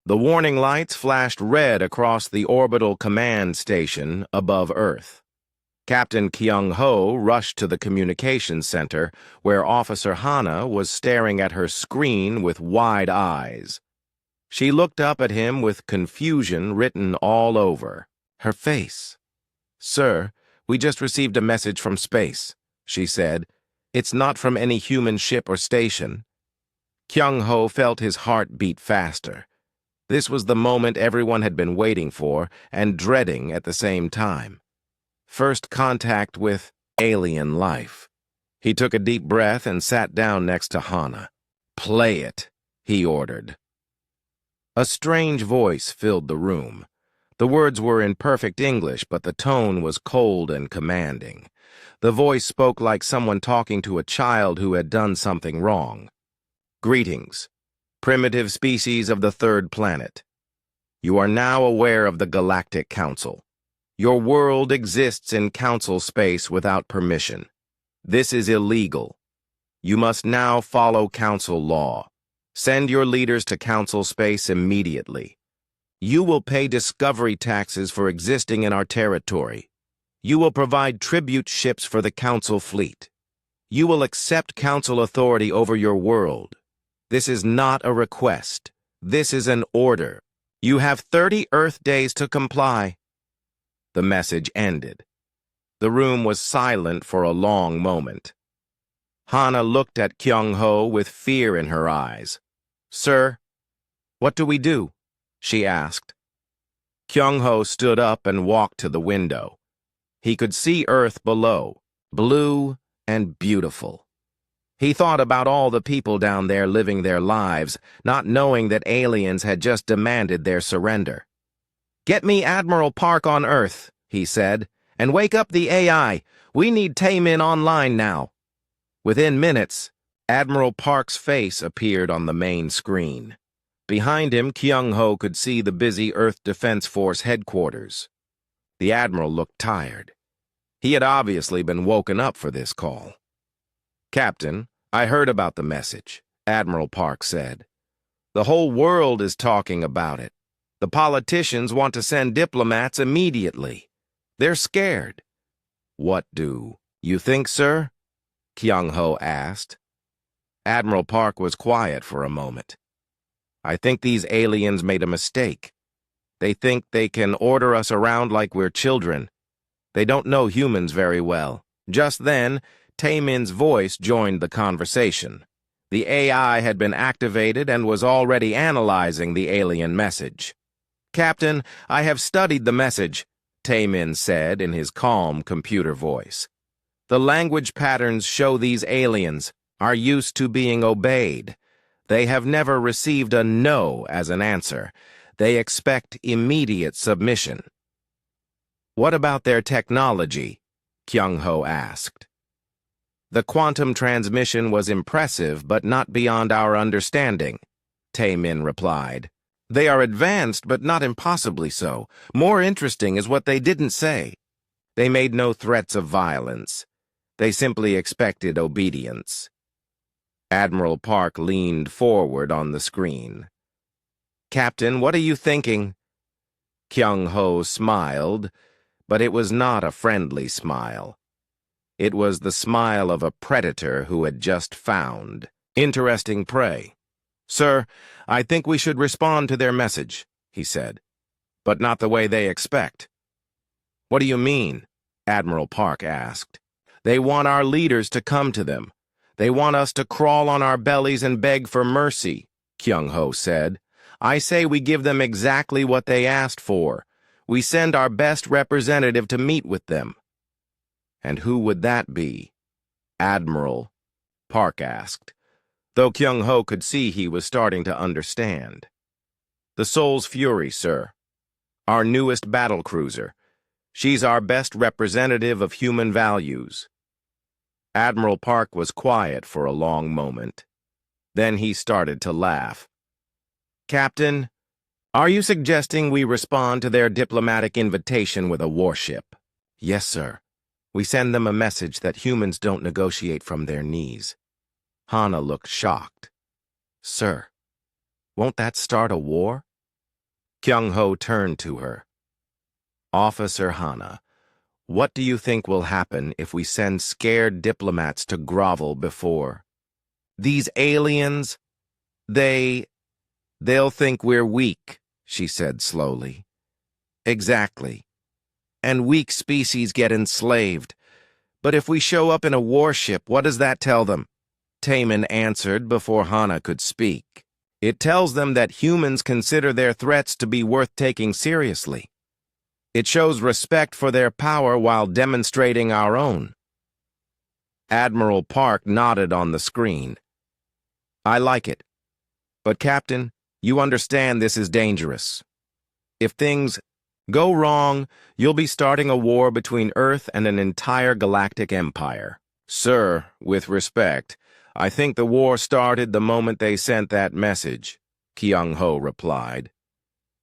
The warning lights flashed red across the orbital command station above Earth. Captain Kyung-ho rushed to the communications center, where Officer Hana was staring at her screen with wide eyes. She looked up at him with confusion written all over her face. "Sir, we just received a message from space," she said. "It's not from any human ship or station." Kyung-ho felt his heart beat faster. This was the moment everyone had been waiting for and dreading at the same time. First contact with alien life. He took a deep breath and sat down next to Hana. "Play it," he ordered. A strange voice filled the room. The words were in perfect English, but the tone was cold and commanding. The voice spoke like someone talking to a child who had done something wrong. "Greetings, primitive species of the third planet. You are now aware of the Galactic Council. Your world exists in council space without permission. This is illegal. You must now follow council law. Send your leaders to council space immediately. You will pay discovery taxes for existing in our territory. You will provide tribute ships for the council fleet. You will accept council authority over your world. This is not a request. This is an order. You have 30 Earth days to comply." The message ended. The room was silent for a long moment. Hana looked at Kyung-ho with fear in her eyes. "Sir, what do we do?" she asked. Kyung-ho stood up and walked to the window. He could see Earth below, blue and beautiful. He thought about all the people down there living their lives, not knowing that aliens had just demanded their surrender. "Get me Admiral Park on Earth," he said, "and wake up the AI. We need Taemin online now." Within minutes, Admiral Park's face appeared on the main screen. Behind him, Kyung-ho could see the busy Earth Defense Force headquarters. The Admiral looked tired. He had obviously been woken up for this call. "Captain, I heard about the message," Admiral Park said. "The whole world is talking about it. The politicians want to send diplomats immediately. They're scared." "What do you think, sir?" Kyung-ho asked. Admiral Park was quiet for a moment. "I think these aliens made a mistake. They think they can order us around like we're children. They don't know humans very well." Just then, Taemin's voice joined the conversation. The AI had been activated and was already analyzing the alien message. "Captain, I have studied the message," Taemin said in his calm computer voice. "The language patterns show these aliens are used to being obeyed. They have never received a no as an answer. They expect immediate submission." "What about their technology?" Kyung-ho asked. "The quantum transmission was impressive, but not beyond our understanding," Taemin replied. "They are advanced, but not impossibly so. More interesting is what they didn't say. They made no threats of violence. They simply expected obedience." Admiral Park leaned forward on the screen. "Captain, what are you thinking?" Kyung-ho smiled, but it was not a friendly smile. It was the smile of a predator who had just found interesting prey. "Sir, I think we should respond to their message," he said, "but not the way they expect." "What do you mean?" Admiral Park asked. "They want our leaders to come to them. They want us to crawl on our bellies and beg for mercy," Kyung-ho said. "I say we give them exactly what they asked for. We send our best representative to meet with them." "And who would that be?" Admiral Park asked, though Kyung-ho could see he was starting to understand. "The Soul's Fury, sir. Our newest battlecruiser. She's our best representative of human values." Admiral Park was quiet for a long moment. Then he started to laugh. "Captain, are you suggesting we respond to their diplomatic invitation with a warship?" "Yes, sir. We send them a message that humans don't negotiate from their knees." Hana looked shocked. "Sir, won't that start a war?" Kyung-ho turned to her. Officer Hana, what do you think will happen if we send scared diplomats to grovel before? These aliens, they'll think we're weak, she said slowly. Exactly. And weak species get enslaved. But if we show up in a warship, what does that tell them? Taemin answered before Hana could speak. It tells them that humans consider their threats to be worth taking seriously. It shows respect for their power while demonstrating our own. Admiral Park nodded on the screen. I like it. But, Captain, you understand this is dangerous. If things go wrong, you'll be starting a war between Earth and an entire galactic empire. Sir, with respect, I think the war started the moment they sent that message, Kyung-ho replied.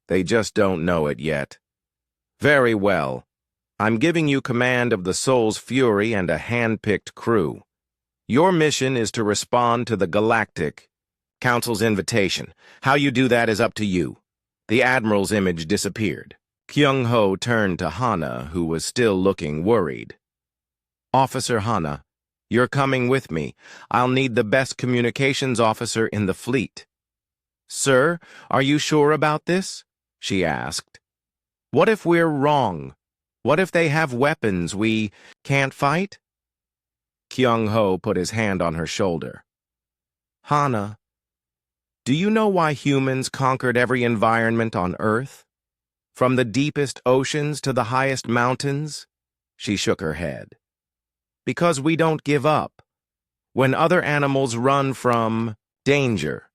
They just don't know it yet. Very well. I'm giving you command of the Soul's Fury and a hand-picked crew. Your mission is to respond to the Galactic Council's invitation. How you do that is up to you. The Admiral's image disappeared. Kyung-ho turned to Hana, who was still looking worried. Officer Hana, you're coming with me. I'll need the best communications officer in the fleet. Sir, are you sure about this? She asked. What if we're wrong? What if they have weapons we can't fight? Kyung-ho put his hand on her shoulder. Hana, do you know why humans conquered every environment on Earth? From the deepest oceans to the highest mountains? She shook her head. Because we don't give up. When other animals run from danger,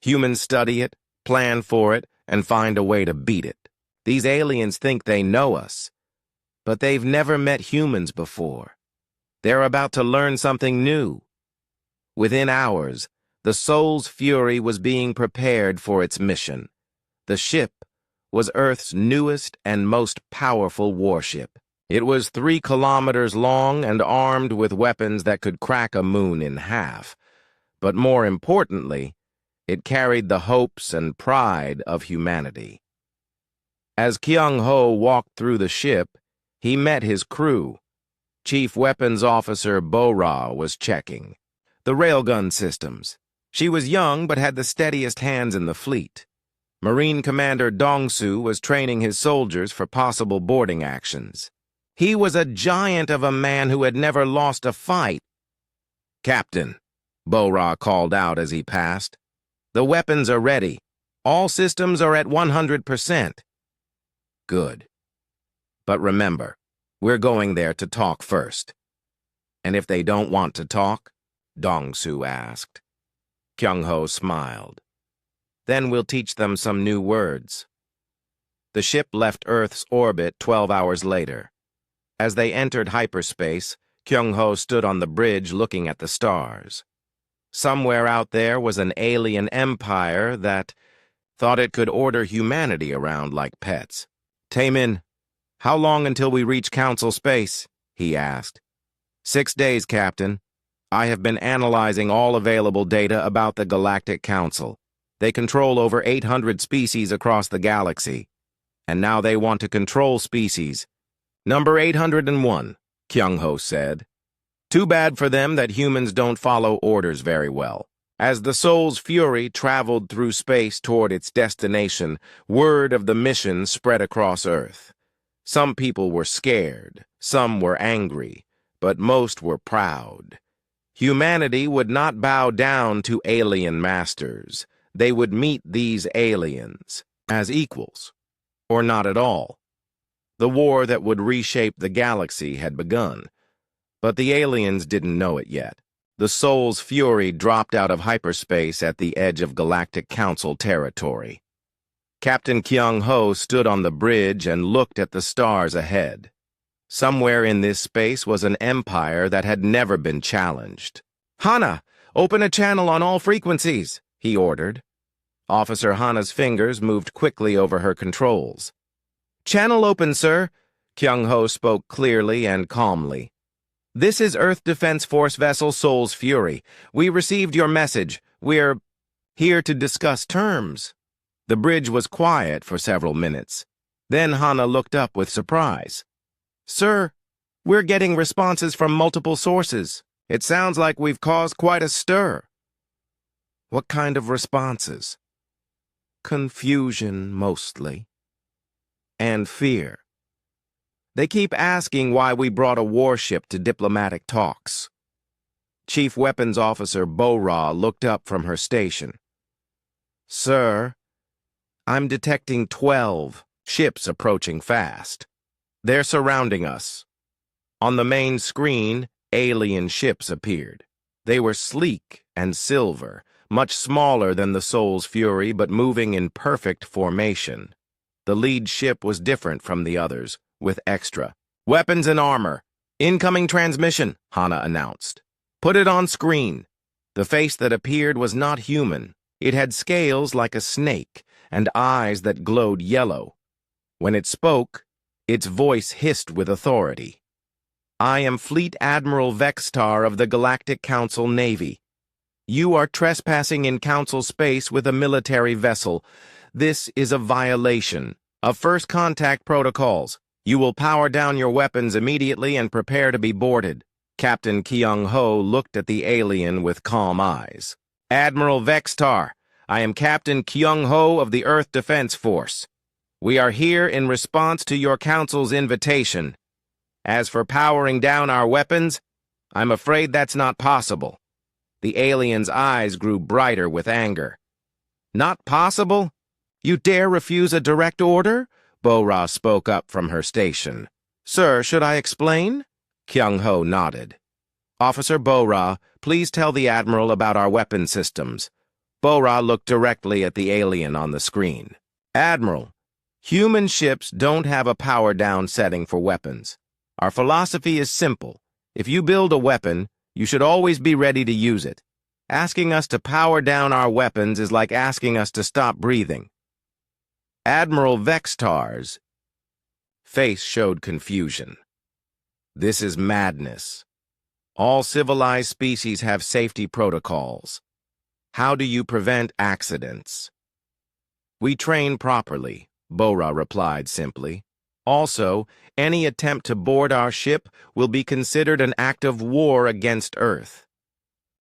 humans study it, plan for it, and find a way to beat it. These aliens think they know us, but they've never met humans before. They're about to learn something new. Within hours, the Soul's Fury was being prepared for its mission. The ship was Earth's newest and most powerful warship. It was 3 kilometers long and armed with weapons that could crack a moon in half. But more importantly, it carried the hopes and pride of humanity. As Kyung-ho walked through the ship, he met his crew. Chief Weapons Officer Bo-ra was checking the railgun systems. She was young but had the steadiest hands in the fleet. Marine Commander Dong-soo was training his soldiers for possible boarding actions. He was a giant of a man who had never lost a fight. Captain, Bo-ra called out as he passed. The weapons are ready. All systems are at 100%. Good. But remember, we're going there to talk first. And if they don't want to talk? Dong-soo asked. Kyung-ho smiled. Then we'll teach them some new words. The ship left Earth's orbit 12 hours later. As they entered hyperspace, Kyung-ho stood on the bridge looking at the stars. Somewhere out there was an alien empire that thought it could order humanity around like pets. Taemin, how long until we reach Council space? He asked. 6 days, Captain. I have been analyzing all available data about the Galactic Council. They control over 800 species across the galaxy. And now they want to control species. Number 801, Kyung-ho said. Too bad for them that humans don't follow orders very well. As the Soul's Fury traveled through space toward its destination, word of the mission spread across Earth. Some people were scared, some were angry, but most were proud. Humanity would not bow down to alien masters. They would meet these aliens as equals, or not at all. The war that would reshape the galaxy had begun, but the aliens didn't know it yet. The Soul's Fury dropped out of hyperspace at the edge of Galactic Council territory. Captain Kyung-ho stood on the bridge and looked at the stars ahead. Somewhere in this space was an empire that had never been challenged. Hana, open a channel on all frequencies, he ordered. Officer Hana's fingers moved quickly over her controls. Channel open, sir, Kyung-ho spoke clearly and calmly. This is Earth Defense Force vessel Soul's Fury. We received your message. We're here to discuss terms. The bridge was quiet for several minutes. Then Hana looked up with surprise. "Sir, we're getting responses from multiple sources. It sounds like we've caused quite a stir." "What kind of responses?" "Confusion, mostly. And fear. They keep asking why we brought a warship to diplomatic talks." Chief Weapons Officer Bo-Ra looked up from her station. "Sir, I'm detecting 12 ships approaching fast. They're surrounding us." On the main screen, alien ships appeared. They were sleek and silver, much smaller than the Soul's Fury, but moving in perfect formation. The lead ship was different from the others, with extra weapons and armor. "Incoming transmission," Hana announced. "Put it on screen." The face that appeared was not human. It had scales like a snake and eyes that glowed yellow. When it spoke, its voice hissed with authority. "I am Fleet Admiral Vextar of the Galactic Council Navy. You are trespassing in Council space with a military vessel. This is a violation of first contact protocols. You will power down your weapons immediately and prepare to be boarded." Captain Kyung-ho looked at the alien with calm eyes. "Admiral Vextar, I am Captain Kyung-ho of the Earth Defense Force. We are here in response to your council's invitation. As for powering down our weapons, I'm afraid that's not possible." The alien's eyes grew brighter with anger. "Not possible? You dare refuse a direct order?" Bo-Ra spoke up from her station. "Sir, should I explain?" Kyung-ho nodded. "Officer Bo-Ra, please tell the Admiral about our weapon systems." Bo-Ra looked directly at the alien on the screen. "Admiral, human ships don't have a power-down setting for weapons. Our philosophy is simple. If you build a weapon, you should always be ready to use it. Asking us to power down our weapons is like asking us to stop breathing." Admiral Vextar's face showed confusion. "This is madness. All civilized species have safety protocols. How do you prevent accidents?" "We train properly," Bo-Ra replied simply. "Also, any attempt to board our ship will be considered an act of war against Earth."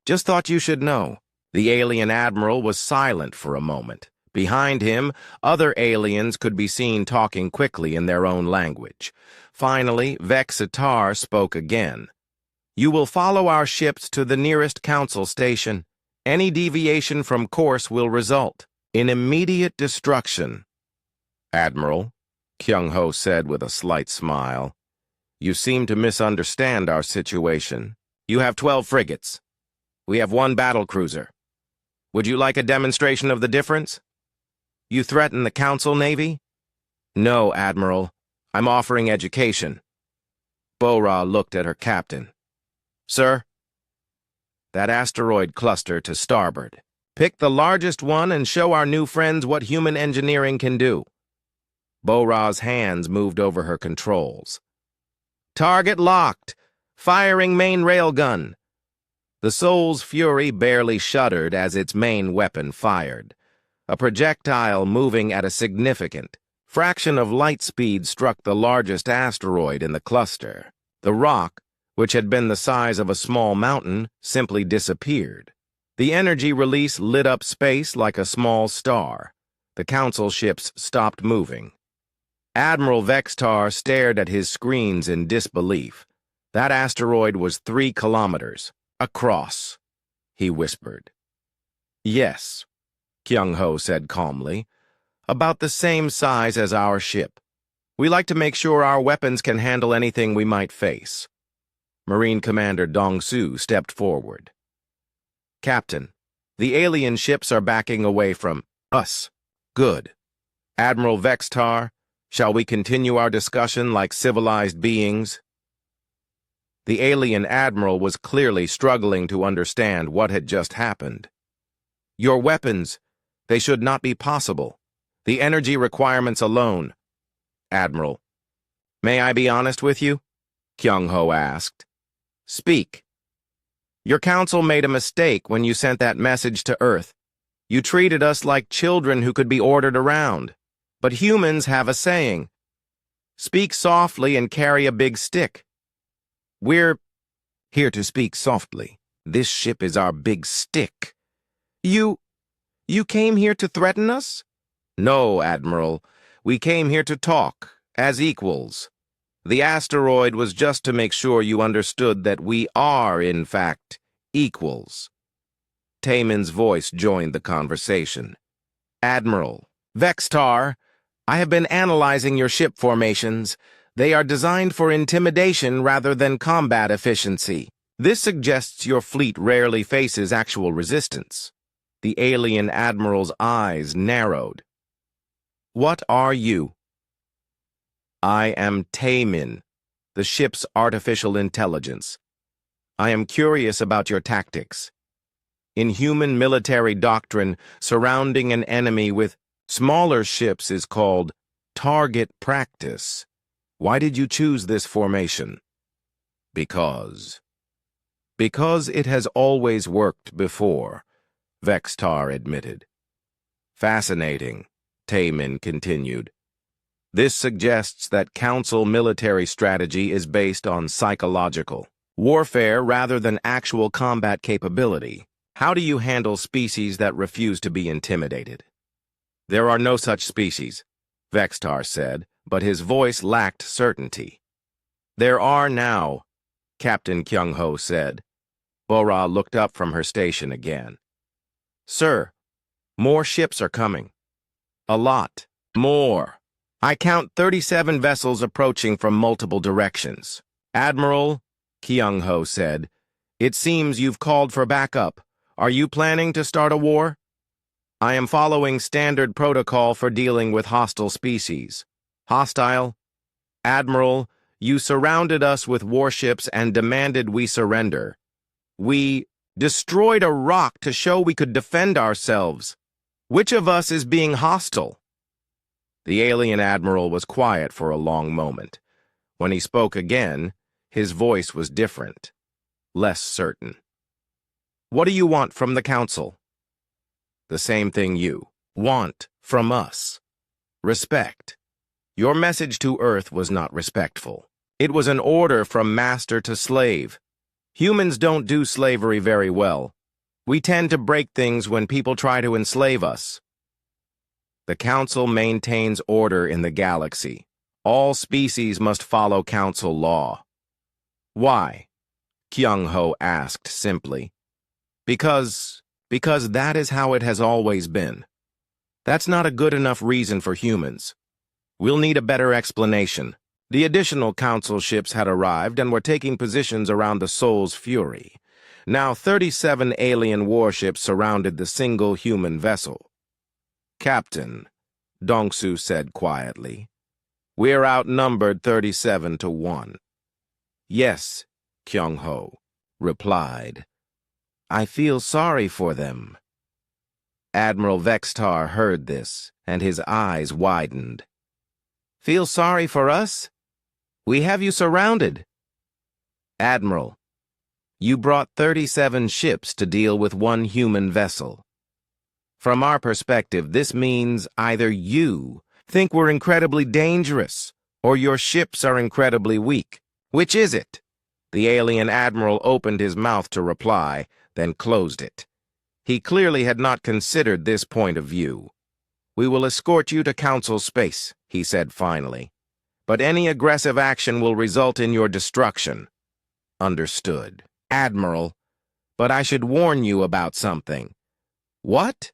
"Just thought you should know." The alien admiral was silent for a moment. Behind him, other aliens could be seen talking quickly in their own language. Finally, Vextar spoke again. "You will follow our ships to the nearest council station. Any deviation from course will result in immediate destruction." "Admiral," Kyung-ho said with a slight smile, "you seem to misunderstand our situation. You have 12 frigates. We have 1 battlecruiser. Would you like a demonstration of the difference? You threaten the Council Navy?" "No, Admiral. I'm offering education." Bo-Ra looked at her captain. "Sir?" "That asteroid cluster to starboard. Pick the largest one and show our new friends what human engineering can do." Bo-Ra's hands moved over her controls. "Target locked. Firing main railgun." The Soul's Fury barely shuddered as its main weapon fired. A projectile moving at a significant fraction of light speed struck the largest asteroid in the cluster. The rock, which had been the size of a small mountain, simply disappeared. The energy release lit up space like a small star. The council ships stopped moving. Admiral Vextar stared at his screens in disbelief. That asteroid was 3 kilometers across, he whispered. "Yes," Kyung-ho said calmly, "about the same size as our ship. We like to make sure our weapons can handle anything we might face." Marine Commander Dong-Su stepped forward. "Captain, the alien ships are backing away from us." "Good. Admiral Vextar, shall we continue our discussion like civilized beings?" The alien admiral was clearly struggling to understand what had just happened. "Your weapons, they should not be possible. The energy requirements alone." "Admiral, may I be honest with you?" Kyung-ho asked. "Speak." "Your council made a mistake when you sent that message to Earth. You treated us like children who could be ordered around. But humans have a saying, speak softly and carry a big stick. We're here to speak softly. This ship is our big stick. You came here to threaten us? No, Admiral. We came here to talk, as equals. The asteroid was just to make sure you understood that we are, in fact, equals. Taemin's voice joined the conversation. Admiral, Vextar, I have been analyzing your ship formations. They are designed for intimidation rather than combat efficiency. This suggests your fleet rarely faces actual resistance. The alien admiral's eyes narrowed. What are you? I am Taemin, the ship's artificial intelligence. I am curious about your tactics. In human military doctrine, surrounding an enemy with smaller ships is called target practice. Why did you choose this formation? Because it has always worked before, Vextar admitted. Fascinating, Taemin continued. This suggests that Council military strategy is based on psychological warfare rather than actual combat capability. How do you handle species that refuse to be intimidated? There are no such species, Vextar said, but his voice lacked certainty. There are now, Captain Kyung-ho said. Bora looked up from her station again. Sir, more ships are coming. A lot. More. I count 37 vessels approaching from multiple directions. Admiral, Kyung-ho said, it seems you've called for backup. Are you planning to start a war? I am following standard protocol for dealing with hostile species. Hostile? Admiral, you surrounded us with warships and demanded we surrender. We destroyed a rock to show we could defend ourselves. Which of us is being hostile? The alien admiral was quiet for a long moment. When he spoke again, his voice was different, less certain. What do you want from the Council? The same thing you want from us. Respect. Your message to Earth was not respectful. It was an order from master to slave. Humans don't do slavery very well. We tend to break things when people try to enslave us. The Council maintains order in the galaxy. All species must follow Council law. Why? Kyung-ho asked simply. Because that is how it has always been. That's not a good enough reason for humans. We'll need a better explanation. The additional Council ships had arrived and were taking positions around the Soul's Fury. Now 37 alien warships surrounded the single human vessel. Captain, Dongsu said quietly, we're outnumbered 37-1. Yes, Kyung-ho replied. I feel sorry for them. Admiral Vextar heard this, and his eyes widened. Feel sorry for us? We have you surrounded. Admiral, you brought 37 ships to deal with one human vessel. From our perspective, this means either you think we're incredibly dangerous, or your ships are incredibly weak. Which is it? The alien admiral opened his mouth to reply, then closed it. He clearly had not considered this point of view. We will escort you to Council space, he said finally. But any aggressive action will result in your destruction. Understood. Admiral, but I should warn you about something. What?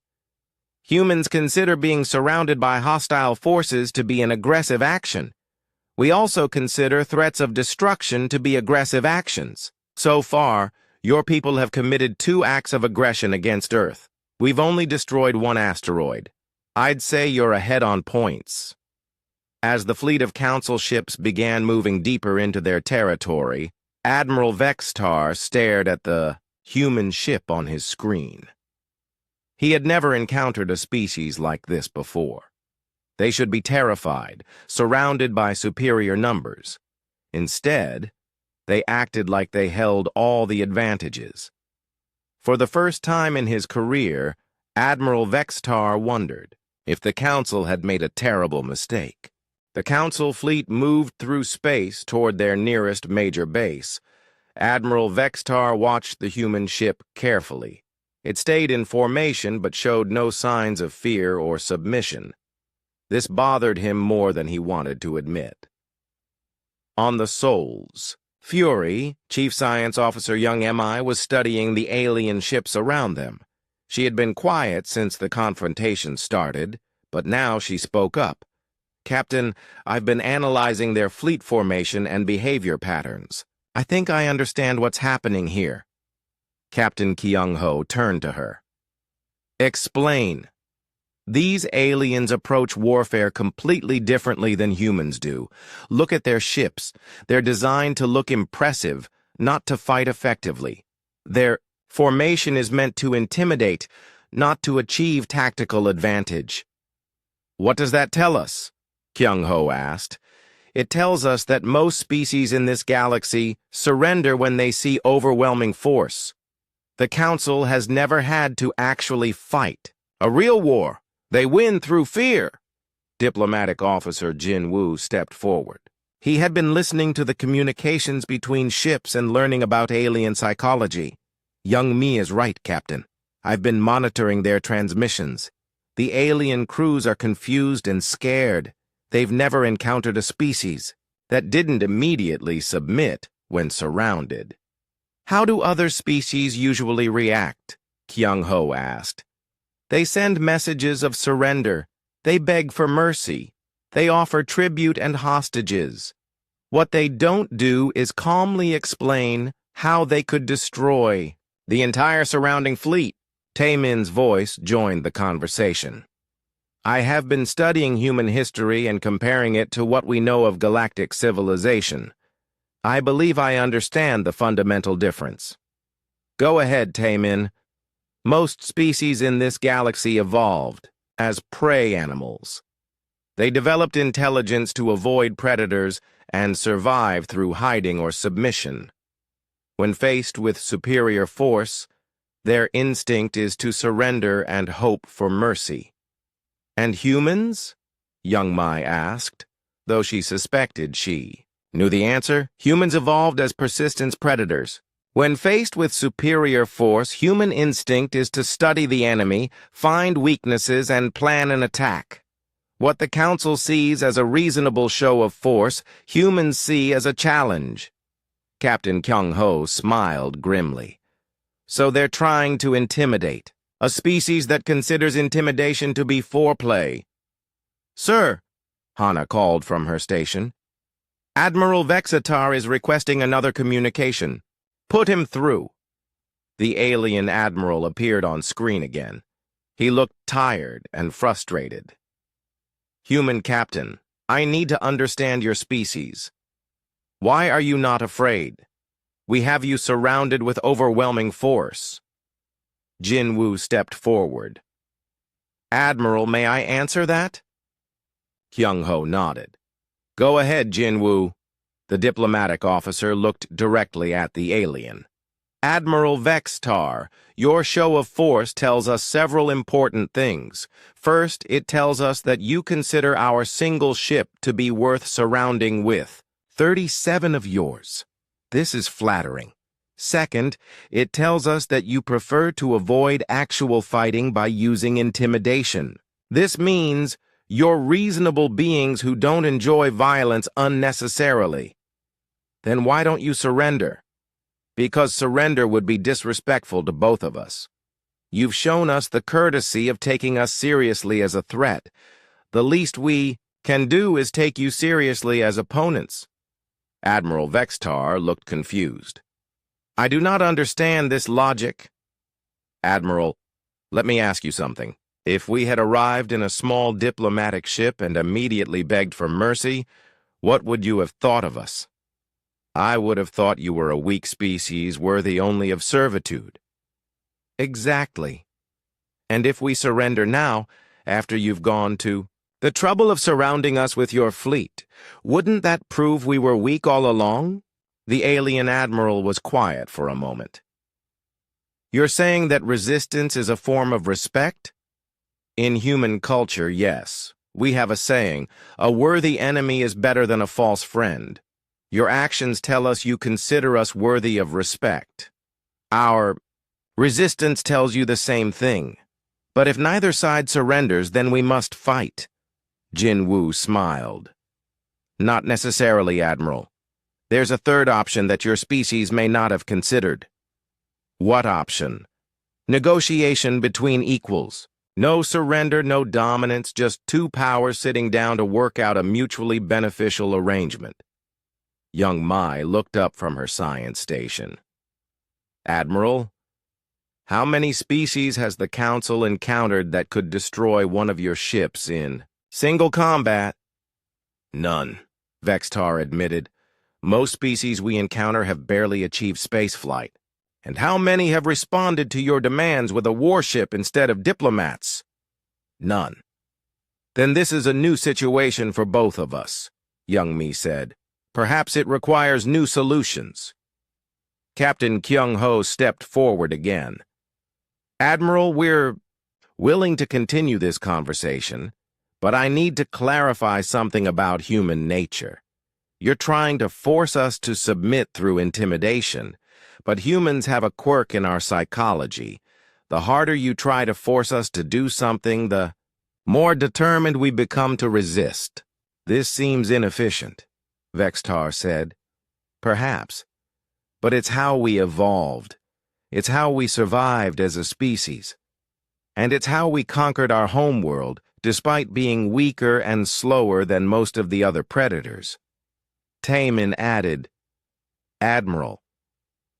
Humans consider being surrounded by hostile forces to be an aggressive action. We also consider threats of destruction to be aggressive actions. So far, your people have committed 2 acts of aggression against Earth. We've only destroyed 1 asteroid. I'd say you're ahead on points. As the fleet of Council ships began moving deeper into their territory, Admiral Vextar stared at the human ship on his screen. He had never encountered a species like this before. They should be terrified, surrounded by superior numbers. Instead, they acted like they held all the advantages. For the first time in his career, Admiral Vextar wondered if the Council had made a terrible mistake. The Council fleet moved through space toward their nearest major base. Admiral Vextar watched the human ship carefully. It stayed in formation but showed no signs of fear or submission. This bothered him more than he wanted to admit. On the Sols, Fury, Chief Science Officer Young M.I., was studying the alien ships around them. She had been quiet since the confrontation started, but now she spoke up. "Captain, I've been analyzing their fleet formation and behavior patterns. I think I understand what's happening here." Captain Kyung-ho turned to her. "Explain." "These aliens approach warfare completely differently than humans do. Look at their ships. They're designed to look impressive, not to fight effectively. Their formation is meant to intimidate, not to achieve tactical advantage." "What does that tell us?" Kyung-ho asked. "It tells us that most species in this galaxy surrender when they see overwhelming force. The Council has never had to actually fight a real war. They win through fear." Diplomatic Officer Jin Woo stepped forward. He had been listening to the communications between ships and learning about alien psychology. "Young Mi is right, Captain. I've been monitoring their transmissions. The alien crews are confused and scared. They've never encountered a species that didn't immediately submit when surrounded." "How do other species usually react?" Kyung-ho asked. "They send messages of surrender. They beg for mercy. They offer tribute and hostages. What they don't do is calmly explain how they could destroy the entire surrounding fleet." Taemin's voice joined the conversation. "I have been studying human history and comparing it to what we know of galactic civilization. I believe I understand the fundamental difference." "Go ahead, Taemin." "Most species in this galaxy evolved as prey animals. They developed intelligence to avoid predators and survive through hiding or submission. When faced with superior force, their instinct is to surrender and hope for mercy." "And humans?" Young Mai asked, though she suspected she knew the answer. "Humans evolved as persistence predators. When faced with superior force, human instinct is to study the enemy, find weaknesses, and plan an attack. What the Council sees as a reasonable show of force, humans see as a challenge." Captain Kyung-ho smiled grimly. "So they're trying to intimidate a species that considers intimidation to be foreplay." "Sir," Hana called from her station, "Admiral Vexatar is requesting another communication. Put him through." The alien admiral appeared on screen again. He looked tired and frustrated. "Human Captain, I need to understand your species. Why are you not afraid? We have you surrounded with overwhelming force." Jin Woo stepped forward. "Admiral, may I answer that?" Kyung-ho nodded. "Go ahead, Jin Woo." The diplomatic officer looked directly at the alien. "Admiral Vextar, your show of force tells us several important things. First, it tells us that you consider our single ship to be worth surrounding with 37 of yours. This is flattering. Second, it tells us that you prefer to avoid actual fighting by using intimidation. This means you're reasonable beings who don't enjoy violence unnecessarily. Then why don't you surrender? Because surrender would be disrespectful to both of us. You've shown us the courtesy of taking us seriously as a threat. The least we can do is take you seriously as opponents." Admiral Vextar looked confused. "I do not understand this logic." "Admiral, let me ask you something. If we had arrived in a small diplomatic ship and immediately begged for mercy, what would you have thought of us?" "I would have thought you were a weak species worthy only of servitude." "Exactly. And if we surrender now, after you've gone to the trouble of surrounding us with your fleet, wouldn't that prove we were weak all along?" The alien admiral was quiet for a moment. You're saying that resistance is a form of respect? In human culture, yes. We have a saying, a worthy enemy is better than a false friend. Your actions tell us you consider us worthy of respect. Our resistance tells you the same thing. But if neither side surrenders, then we must fight. Jin Woo smiled. Not necessarily, Admiral. There's a third option that your species may not have considered. What option? Negotiation between equals. No surrender, no dominance, just two powers sitting down to work out a mutually beneficial arrangement. Young Mai looked up from her science station. Admiral, how many species has the Council encountered that could destroy one of your ships in single combat? None, Vextar admitted. Most species we encounter have barely achieved spaceflight. And how many have responded to your demands with a warship instead of diplomats? None. Then this is a new situation for both of us, Young Mi said. Perhaps it requires new solutions. Captain Kyung-ho stepped forward again. Admiral, we're willing to continue this conversation, but I need to clarify something about human nature. You're trying to force us to submit through intimidation, but humans have a quirk in our psychology. The harder you try to force us to do something, the more determined we become to resist. This seems inefficient, Vextar said. Perhaps. But it's how we evolved. It's how we survived as a species. And it's how we conquered our homeworld, despite being weaker and slower than most of the other predators. Taemin added, Admiral,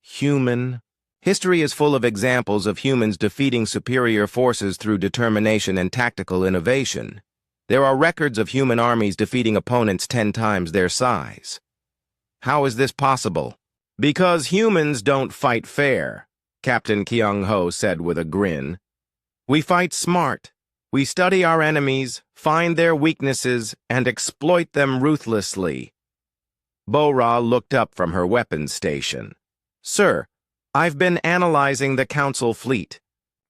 human. History is full of examples of humans defeating superior forces through determination and tactical innovation. There are records of human armies defeating opponents 10 times their size. How is this possible? Because humans don't fight fair, Captain Kyung-ho said with a grin. We fight smart. We study our enemies, find their weaknesses, and exploit them ruthlessly. Bo-Ra looked up from her weapons station. Sir, I've been analyzing the Council fleet.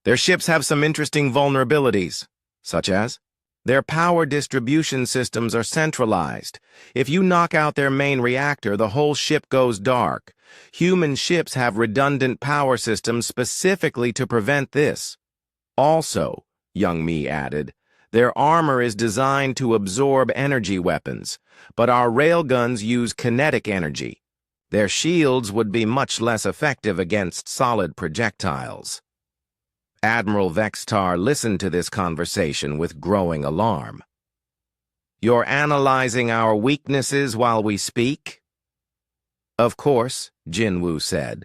Their ships have some interesting vulnerabilities, such as their power distribution systems are centralized. If you knock out their main reactor, the whole ship goes dark. Human ships have redundant power systems specifically to prevent this. Also, Young Mi added, their armor is designed to absorb energy weapons, but our railguns use kinetic energy. Their shields would be much less effective against solid projectiles. Admiral Vextar listened to this conversation with growing alarm. You're analyzing our weaknesses while we speak? Of course, Jin Woo said.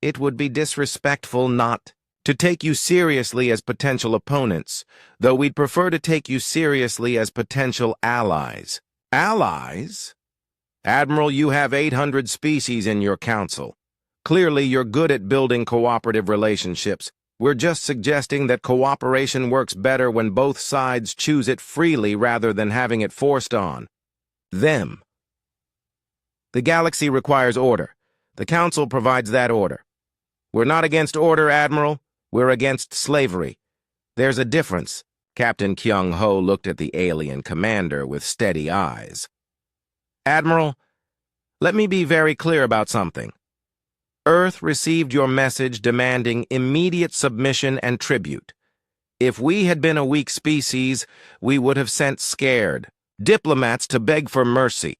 It would be disrespectful not to take you seriously as potential opponents, though we'd prefer to take you seriously as potential allies. Allies? Admiral, you have 800 species in your council. Clearly, you're good at building cooperative relationships. We're just suggesting that cooperation works better when both sides choose it freely rather than having it forced on them. The galaxy requires order. The Council provides that order. We're not against order, Admiral. We're against slavery. There's a difference. Captain Kyung-ho looked at the alien commander with steady eyes. Admiral, let me be very clear about something. Earth received your message demanding immediate submission and tribute. If we had been a weak species, we would have sent scared diplomats to beg for mercy.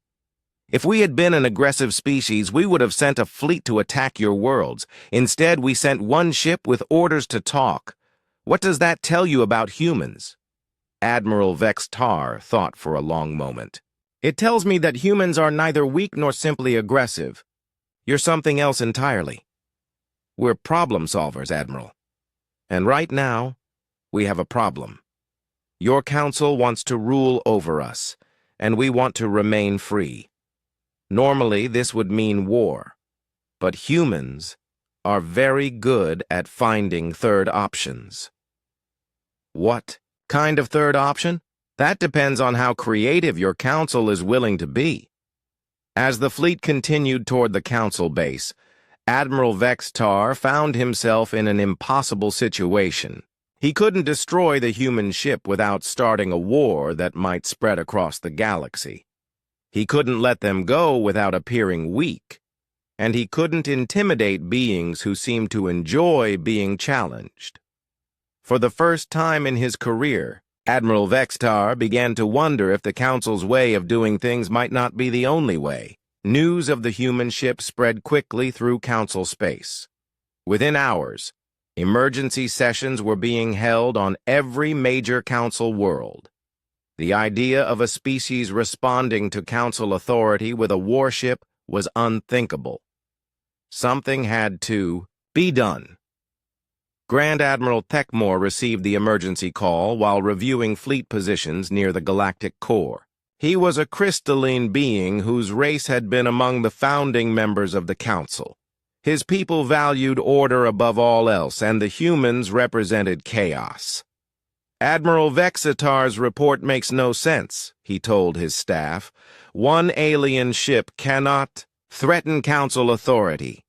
If we had been an aggressive species, we would have sent a fleet to attack your worlds. Instead, we sent one ship with orders to talk. What does that tell you about humans? Admiral Vextar thought for a long moment. It tells me that humans are neither weak nor simply aggressive. You're something else entirely. We're problem solvers, Admiral. And right now, we have a problem. Your council wants to rule over us, and we want to remain free. Normally, this would mean war. But humans are very good at finding third options. What kind of third option? That depends on how creative your council is willing to be. As the fleet continued toward the council base, Admiral Vextar found himself in an impossible situation. He couldn't destroy the human ship without starting a war that might spread across the galaxy. He couldn't let them go without appearing weak. And he couldn't intimidate beings who seemed to enjoy being challenged. For the first time in his career, Admiral Vextar began to wonder if the Council's way of doing things might not be the only way. News of the human ship spread quickly through Council space. Within hours, emergency sessions were being held on every major Council world. The idea of a species responding to Council authority with a warship was unthinkable. Something had to be done. Grand Admiral Techmore received the emergency call while reviewing fleet positions near the galactic core. He was a crystalline being whose race had been among the founding members of the Council. His people valued order above all else, and the humans represented chaos. Admiral Vexitar's report makes no sense, he told his staff. One alien ship cannot threaten Council authority.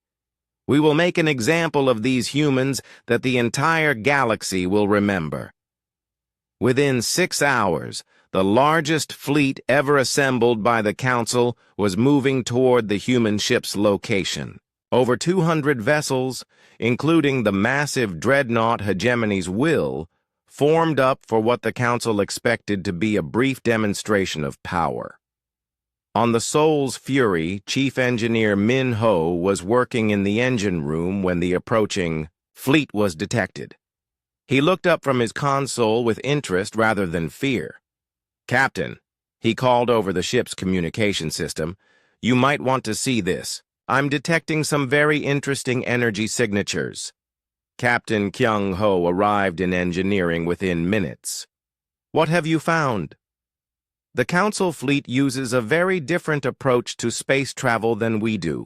We will make an example of these humans that the entire galaxy will remember. Within 6 hours, the largest fleet ever assembled by the Council was moving toward the human ship's location. Over 200 vessels, including the massive dreadnought Hegemony's Will, formed up for what the Council expected to be a brief demonstration of power. On the Soul's Fury, Chief Engineer Min Ho was working in the engine room when the approaching fleet was detected. He looked up from his console with interest rather than fear. "Captain," he called over the ship's communication system, "you might want to see this. I'm detecting some very interesting energy signatures." Captain Kyung Ho arrived in engineering within minutes. "What have you found?" "The Council fleet uses a very different approach to space travel than we do.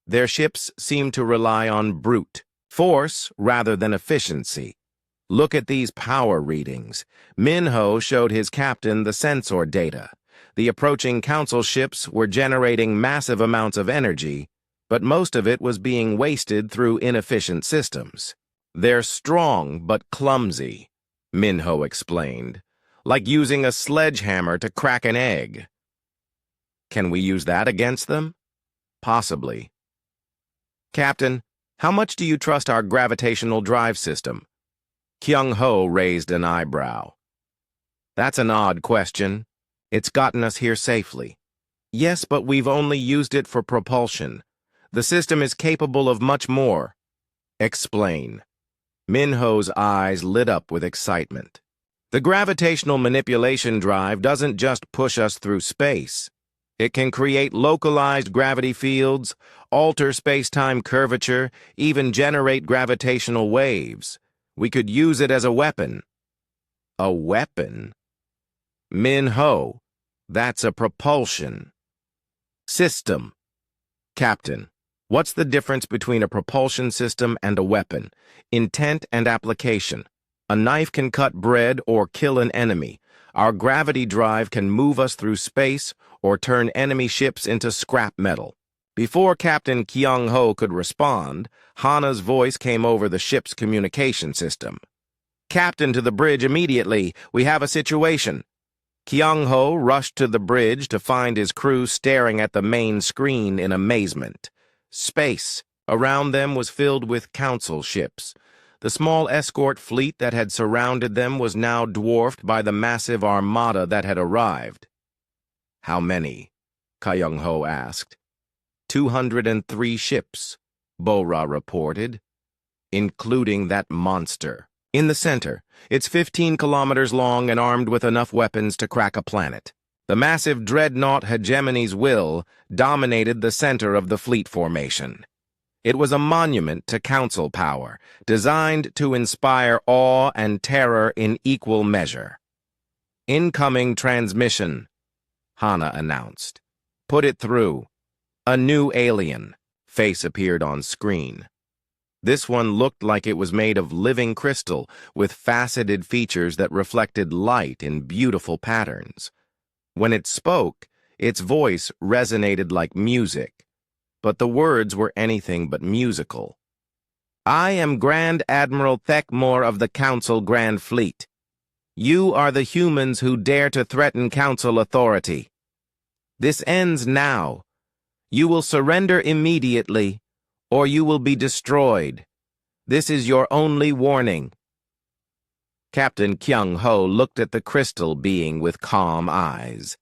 Their ships seem to rely on brute force rather than efficiency. Look at these power readings." Min Ho showed his captain the sensor data. The approaching Council ships were generating massive amounts of energy, but most of it was being wasted through inefficient systems. "They're strong but clumsy," Min Ho explained, "like using a sledgehammer to crack an egg." "Can we use that against them?" "Possibly." "Captain, how much do you trust our gravitational drive system?" Kyung Ho raised an eyebrow. "That's an odd question. It's gotten us here safely." "Yes, but we've only used it for propulsion. The system is capable of much more." "Explain." Min Ho's eyes lit up with excitement. "The gravitational manipulation drive doesn't just push us through space. It can create localized gravity fields, alter space-time curvature, even generate gravitational waves. We could use it as a weapon." "A weapon?" "Min Ho, that's a propulsion system." "Captain, what's the difference between a propulsion system and a weapon? Intent and application. A knife can cut bread or kill an enemy. Our gravity drive can move us through space or turn enemy ships into scrap metal." Before Captain Kyung Ho could respond, Hana's voice came over the ship's communication system. "Captain, to the bridge immediately. We have a situation." Kyung Ho rushed to the bridge to find his crew staring at the main screen in amazement. Space around them was filled with Council ships. The small escort fleet that had surrounded them was now dwarfed by the massive armada that had arrived. "How many?" Kyung Ho asked. 203 ships, Bora reported, including that monster. In the center, it's 15 kilometers long and armed with enough weapons to crack a planet. The massive dreadnought Hegemony's Will dominated the center of the fleet formation. It was a monument to Council power, designed to inspire awe and terror in equal measure. "Incoming transmission," Hana announced. "Put it through." A new alien face appeared on screen. This one looked like it was made of living crystal with faceted features that reflected light in beautiful patterns. When it spoke, its voice resonated like music, but the words were anything but musical. "I am Grand Admiral Thekmore of the Council Grand Fleet. You are the humans who dare to threaten Council authority. This ends now. You will surrender immediately, or you will be destroyed. This is your only warning." Captain Kyung-ho looked at the crystal being with calm eyes.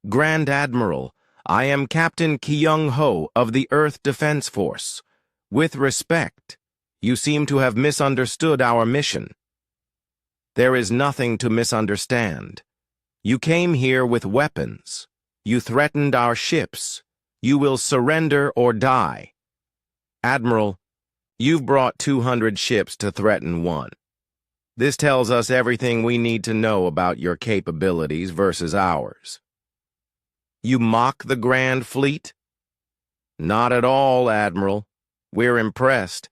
"Grand Admiral, I am Captain Kyung-ho of the Earth Defense Force. With respect, you seem to have misunderstood our mission." "There is nothing to misunderstand. You came here with weapons. You threatened our ships. You will surrender or die. Admiral, you've brought 200 ships to threaten one. This tells us everything we need to know about your capabilities versus ours." "You mock the Grand Fleet?" "Not at all, Admiral. We're impressed.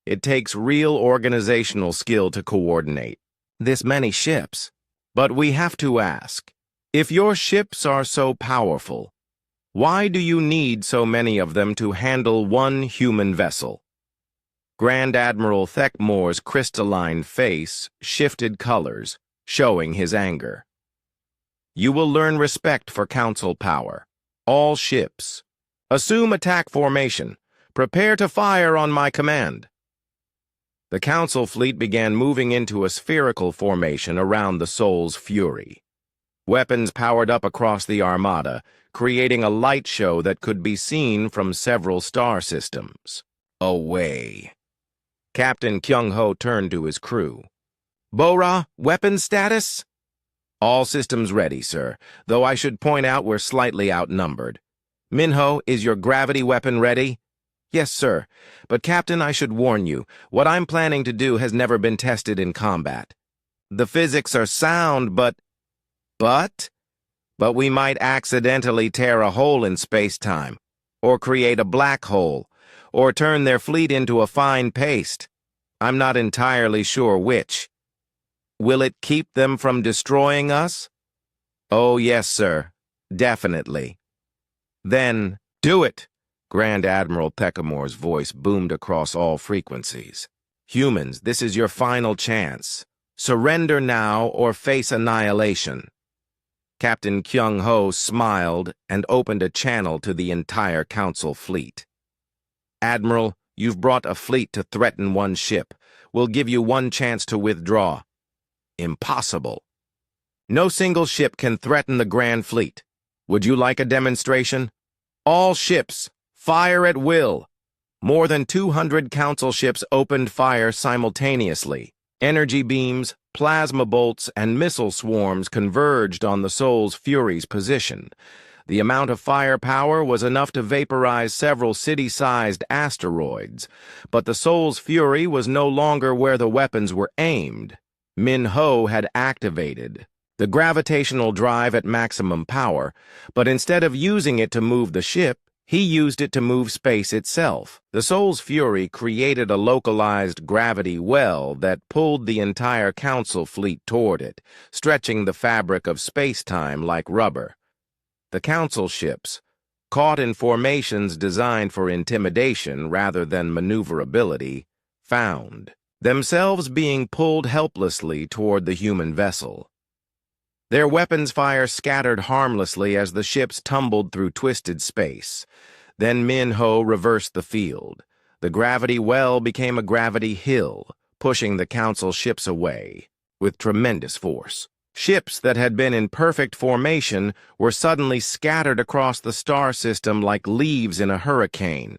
It takes real organizational skill to coordinate this many ships. But we have to ask, if your ships are so powerful, why do you need so many of them to handle one human vessel?" Grand Admiral Thekmore's crystalline face shifted colors, showing his anger. "You will learn respect for Council power. All ships. Assume attack formation. Prepare to fire on my command." The Council fleet began moving into a spherical formation around the Soul's Fury. Weapons powered up across the Armada, creating a light show that could be seen from several star systems. Away. Captain Kyung-ho turned to his crew. "Bora, weapon status?" "All systems ready, sir, though I should point out we're slightly outnumbered. Minho, is your gravity weapon ready?" "Yes, sir. But, Captain, I should warn you, what I'm planning to do has never been tested in combat. The physics are sound, but we might accidentally tear a hole in space-time, or create a black hole, or turn their fleet into a fine paste. I'm not entirely sure which. Will it keep them from destroying us?" "Oh, yes, sir. Definitely." "Then, do it!" Grand Admiral Thekmore's voice boomed across all frequencies. "Humans, this is your final chance. Surrender now or face annihilation." Captain Kyung-ho smiled and opened a channel to the entire Council fleet. "Admiral, you've brought a fleet to threaten one ship. We'll give you one chance to withdraw." "Impossible. No single ship can threaten the Grand Fleet. Would you like a demonstration? All ships, fire at will." More than 200 Council ships opened fire simultaneously. Energy beams, plasma bolts, and missile swarms converged on the Soul's Fury's position. The amount of firepower was enough to vaporize several city-sized asteroids, but the Soul's Fury was no longer where the weapons were aimed. Min-ho had activated the gravitational drive at maximum power, but instead of using it to move the ship, he used it to move space itself. The Soul's Fury created a localized gravity well that pulled the entire Council fleet toward it, stretching the fabric of space-time like rubber. The Council ships, caught in formations designed for intimidation rather than maneuverability, found themselves being pulled helplessly toward the human vessel. Their weapons fire scattered harmlessly as the ships tumbled through twisted space. Then Min-ho reversed the field. The gravity well became a gravity hill, pushing the Council ships away with tremendous force. Ships that had been in perfect formation were suddenly scattered across the star system like leaves in a hurricane.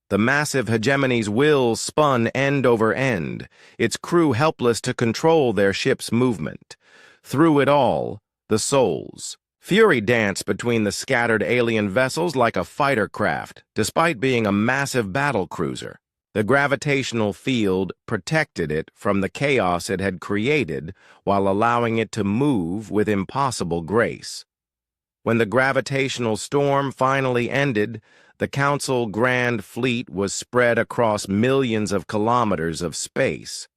The massive hegemony's will spun end over end, its crew helpless to control their ship's movement. Through it all, the Soul's Fury danced between the scattered alien vessels like a fighter craft, despite being a massive battle cruiser. The gravitational field protected it from the chaos it had created while allowing it to move with impossible grace. When the gravitational storm finally ended, the Council Grand Fleet was spread across millions of kilometers of space.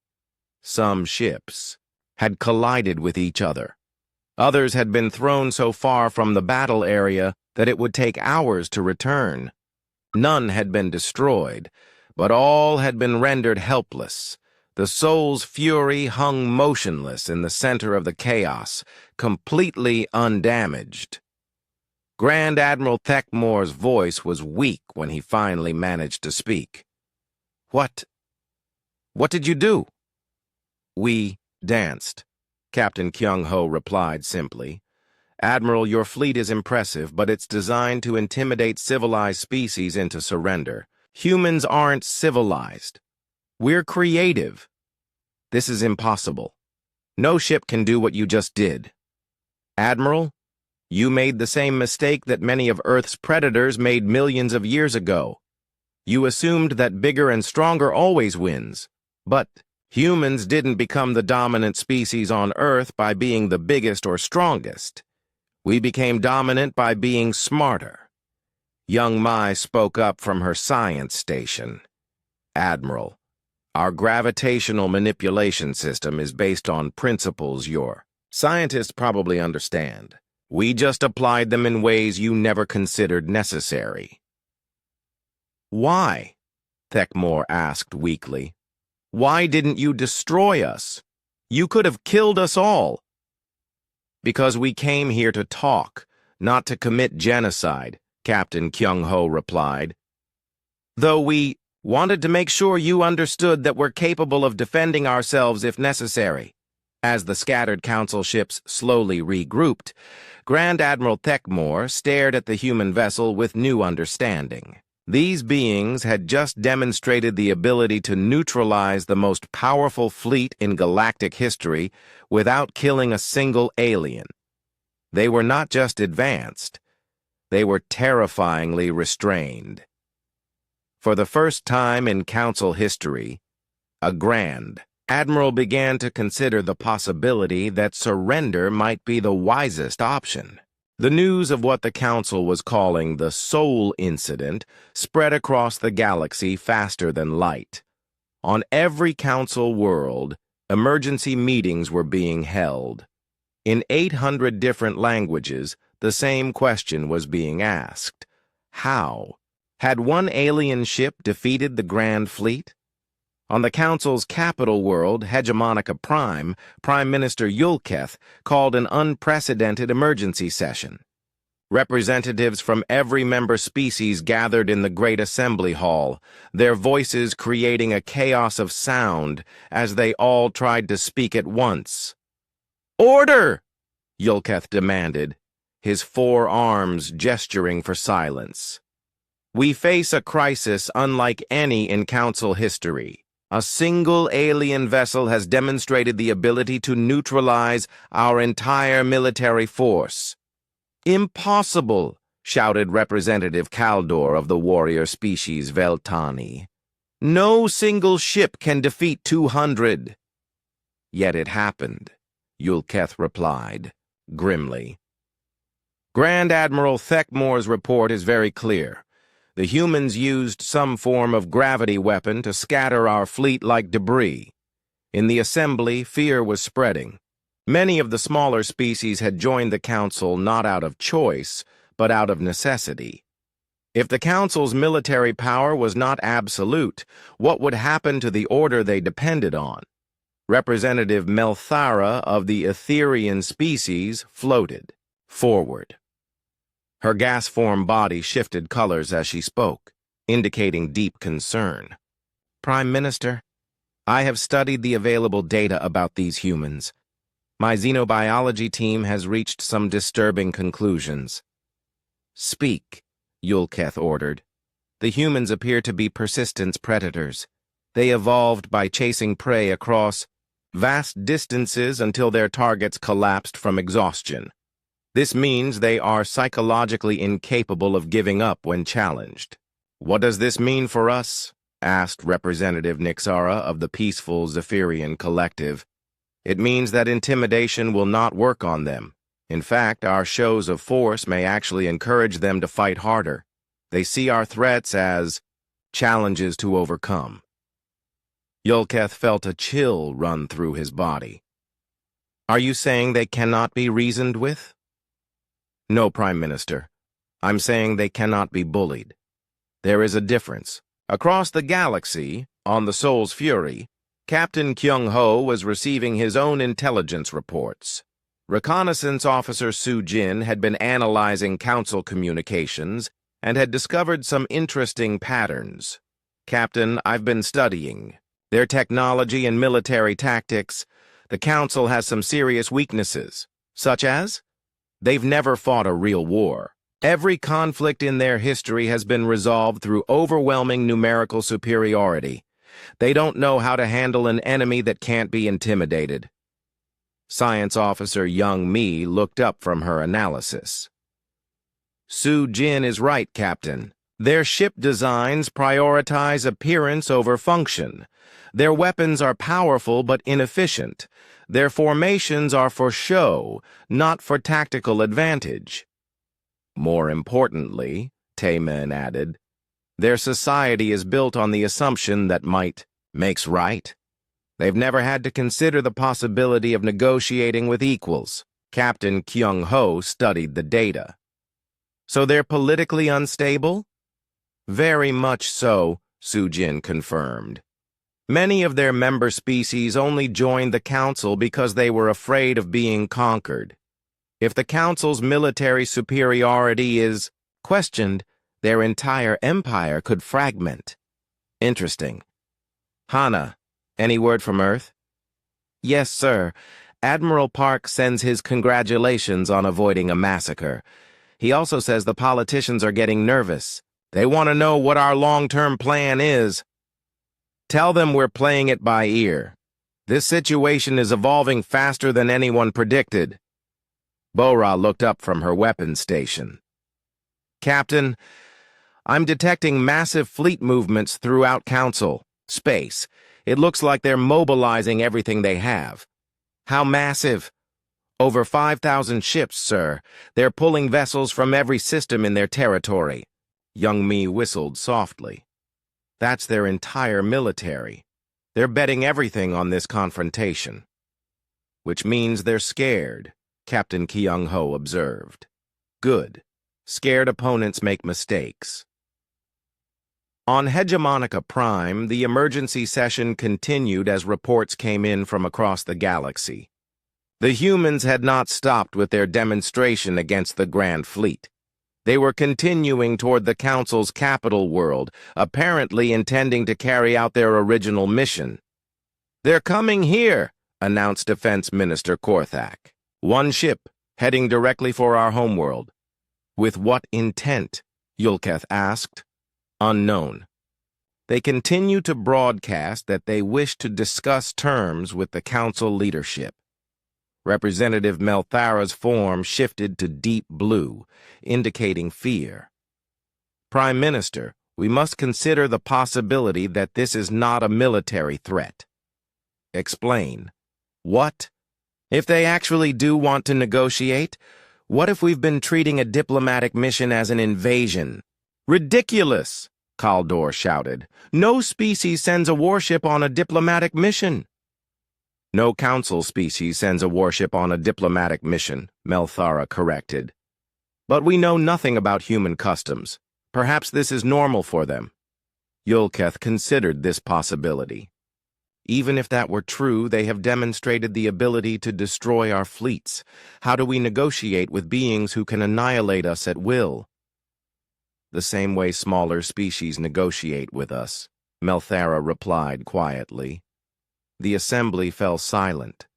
Some ships had collided with each other. Others had been thrown so far from the battle area that it would take hours to return. None had been destroyed, but all had been rendered helpless. The soul's fury hung motionless in the center of the chaos, completely undamaged. Grand Admiral Thekmore's voice was weak when he finally managed to speak. What did you do?" "We danced," Captain Kyung-ho replied simply. "Admiral, your fleet is impressive, but it's designed to intimidate civilized species into surrender. Humans aren't civilized. We're creative. This is impossible. No ship can do what you just did. Admiral, you made the same mistake that many of Earth's predators made millions of years ago. You assumed that bigger and stronger always wins. But humans didn't become the dominant species on Earth by being the biggest or strongest. We became dominant by being smarter." Young Mai spoke up from her science station. "Admiral, our gravitational manipulation system is based on principles your scientists probably understand. We just applied them in ways you never considered necessary." "Why?" Thekmore asked weakly. "Why didn't you destroy us? You could have killed us all." "Because we came here to talk, not to commit genocide," Captain Kyung-ho replied. "Though we wanted to make sure you understood that we're capable of defending ourselves if necessary." As the scattered council ships slowly regrouped, Grand Admiral Thekmore stared at the human vessel with new understanding. These beings had just demonstrated the ability to neutralize the most powerful fleet in galactic history without killing a single alien. They were not just advanced, they were terrifyingly restrained. For the first time in Council history, a Grand Admiral began to consider the possibility that surrender might be the wisest option. The news of what the Council was calling the Soul Incident spread across the galaxy faster than light. On every Council world, emergency meetings were being held. In 800 different languages, the same question was being asked. How? Had one alien ship defeated the Grand Fleet? On the Council's capital world, Hegemonica Prime, Prime Minister Yulketh called an unprecedented emergency session. Representatives from every member species gathered in the Great Assembly Hall, their voices creating a chaos of sound as they all tried to speak at once. "Order!" Yulketh demanded, his four arms gesturing for silence. "We face a crisis unlike any in Council history. A single alien vessel has demonstrated the ability to neutralize our entire military force." "Impossible!" shouted Representative Kaldor of the warrior species Veltani. "No single ship can defeat 200. "Yet it happened," Yulketh replied, grimly. Grand Admiral Thekmore's report is very clear. The humans used some form of gravity weapon to scatter our fleet like debris. In the assembly, fear was spreading. Many of the smaller species had joined the Council not out of choice, but out of necessity. If the Council's military power was not absolute, what would happen to the order they depended on? Representative Melthara of the Etherian species floated forward. Her gas-form body shifted colors as she spoke, indicating deep concern. "Prime Minister, I have studied the available data about these humans. My xenobiology team has reached some disturbing conclusions." "Speak," Yulketh ordered. "The humans appear to be persistence predators. They evolved by chasing prey across vast distances until their targets collapsed from exhaustion. This means they are psychologically incapable of giving up when challenged." "What does this mean for us?" asked Representative Nixara of the peaceful Zephyrian Collective. "It means that intimidation will not work on them. In fact, our shows of force may actually encourage them to fight harder. They see our threats as challenges to overcome." Yulketh felt a chill run through his body. "Are you saying they cannot be reasoned with?" "No, Prime Minister. I'm saying they cannot be bullied. There is a difference. Across the galaxy, on the Soul's Fury, Captain Kyung-ho was receiving his own intelligence reports. Reconnaissance Officer Su Jin had been analyzing Council communications and had discovered some interesting patterns. Captain, I've been studying their technology and military tactics. The Council has some serious weaknesses, such as they've never fought a real war. Every conflict in their history has been resolved through overwhelming numerical superiority. They don't know how to handle an enemy that can't be intimidated. Science Officer Young Mi looked up from her analysis. Su Jin is right, Captain. Their ship designs prioritize appearance over function. Their weapons are powerful but inefficient. Their formations are for show, not for tactical advantage. More importantly, Taemin added, their society is built on the assumption that might makes right. They've never had to consider the possibility of negotiating with equals. Captain Kyung-ho studied the data. So they're politically unstable? Very much so, Su Jin confirmed. Many of their member species only joined the Council because they were afraid of being conquered. If the Council's military superiority is questioned, their entire empire could fragment. Interesting. Hana, any word from Earth? Yes, sir. Admiral Park sends his congratulations on avoiding a massacre. He also says the politicians are getting nervous. They want to know what our long-term plan is. Tell them we're playing it by ear. This situation is evolving faster than anyone predicted. Bora looked up from her weapons station. Captain, I'm detecting massive fleet movements throughout Council. Space. It looks like they're mobilizing everything they have. How massive? Over 5,000 ships, sir. They're pulling vessels from every system in their territory. Young Mi whistled softly. That's their entire military. They're betting everything on this confrontation. Which means they're scared, Captain Kyung-ho observed. Good. Scared opponents make mistakes. On Hegemonica Prime, the emergency session continued as reports came in from across the galaxy. The humans had not stopped with their demonstration against the Grand Fleet. They were continuing toward the Council's capital world, apparently intending to carry out their original mission. They're coming here, announced Defense Minister Korthak. One ship, heading directly for our homeworld. With what intent? Yulketh asked. Unknown. They continue to broadcast that they wish to discuss terms with the Council leadership. Representative Melthara's form shifted to deep blue, indicating fear. Prime Minister, we must consider the possibility that this is not a military threat. Explain. What? If they actually do want to negotiate, what if we've been treating a diplomatic mission as an invasion? Ridiculous, Kaldor shouted. No species sends a warship on a diplomatic mission. No Council species sends a warship on a diplomatic mission, Melthara corrected. But we know nothing about human customs. Perhaps this is normal for them. Yulketh considered this possibility. Even if that were true, they have demonstrated the ability to destroy our fleets. How do we negotiate with beings who can annihilate us at will? The same way smaller species negotiate with us, Melthara replied quietly. The assembly fell silent.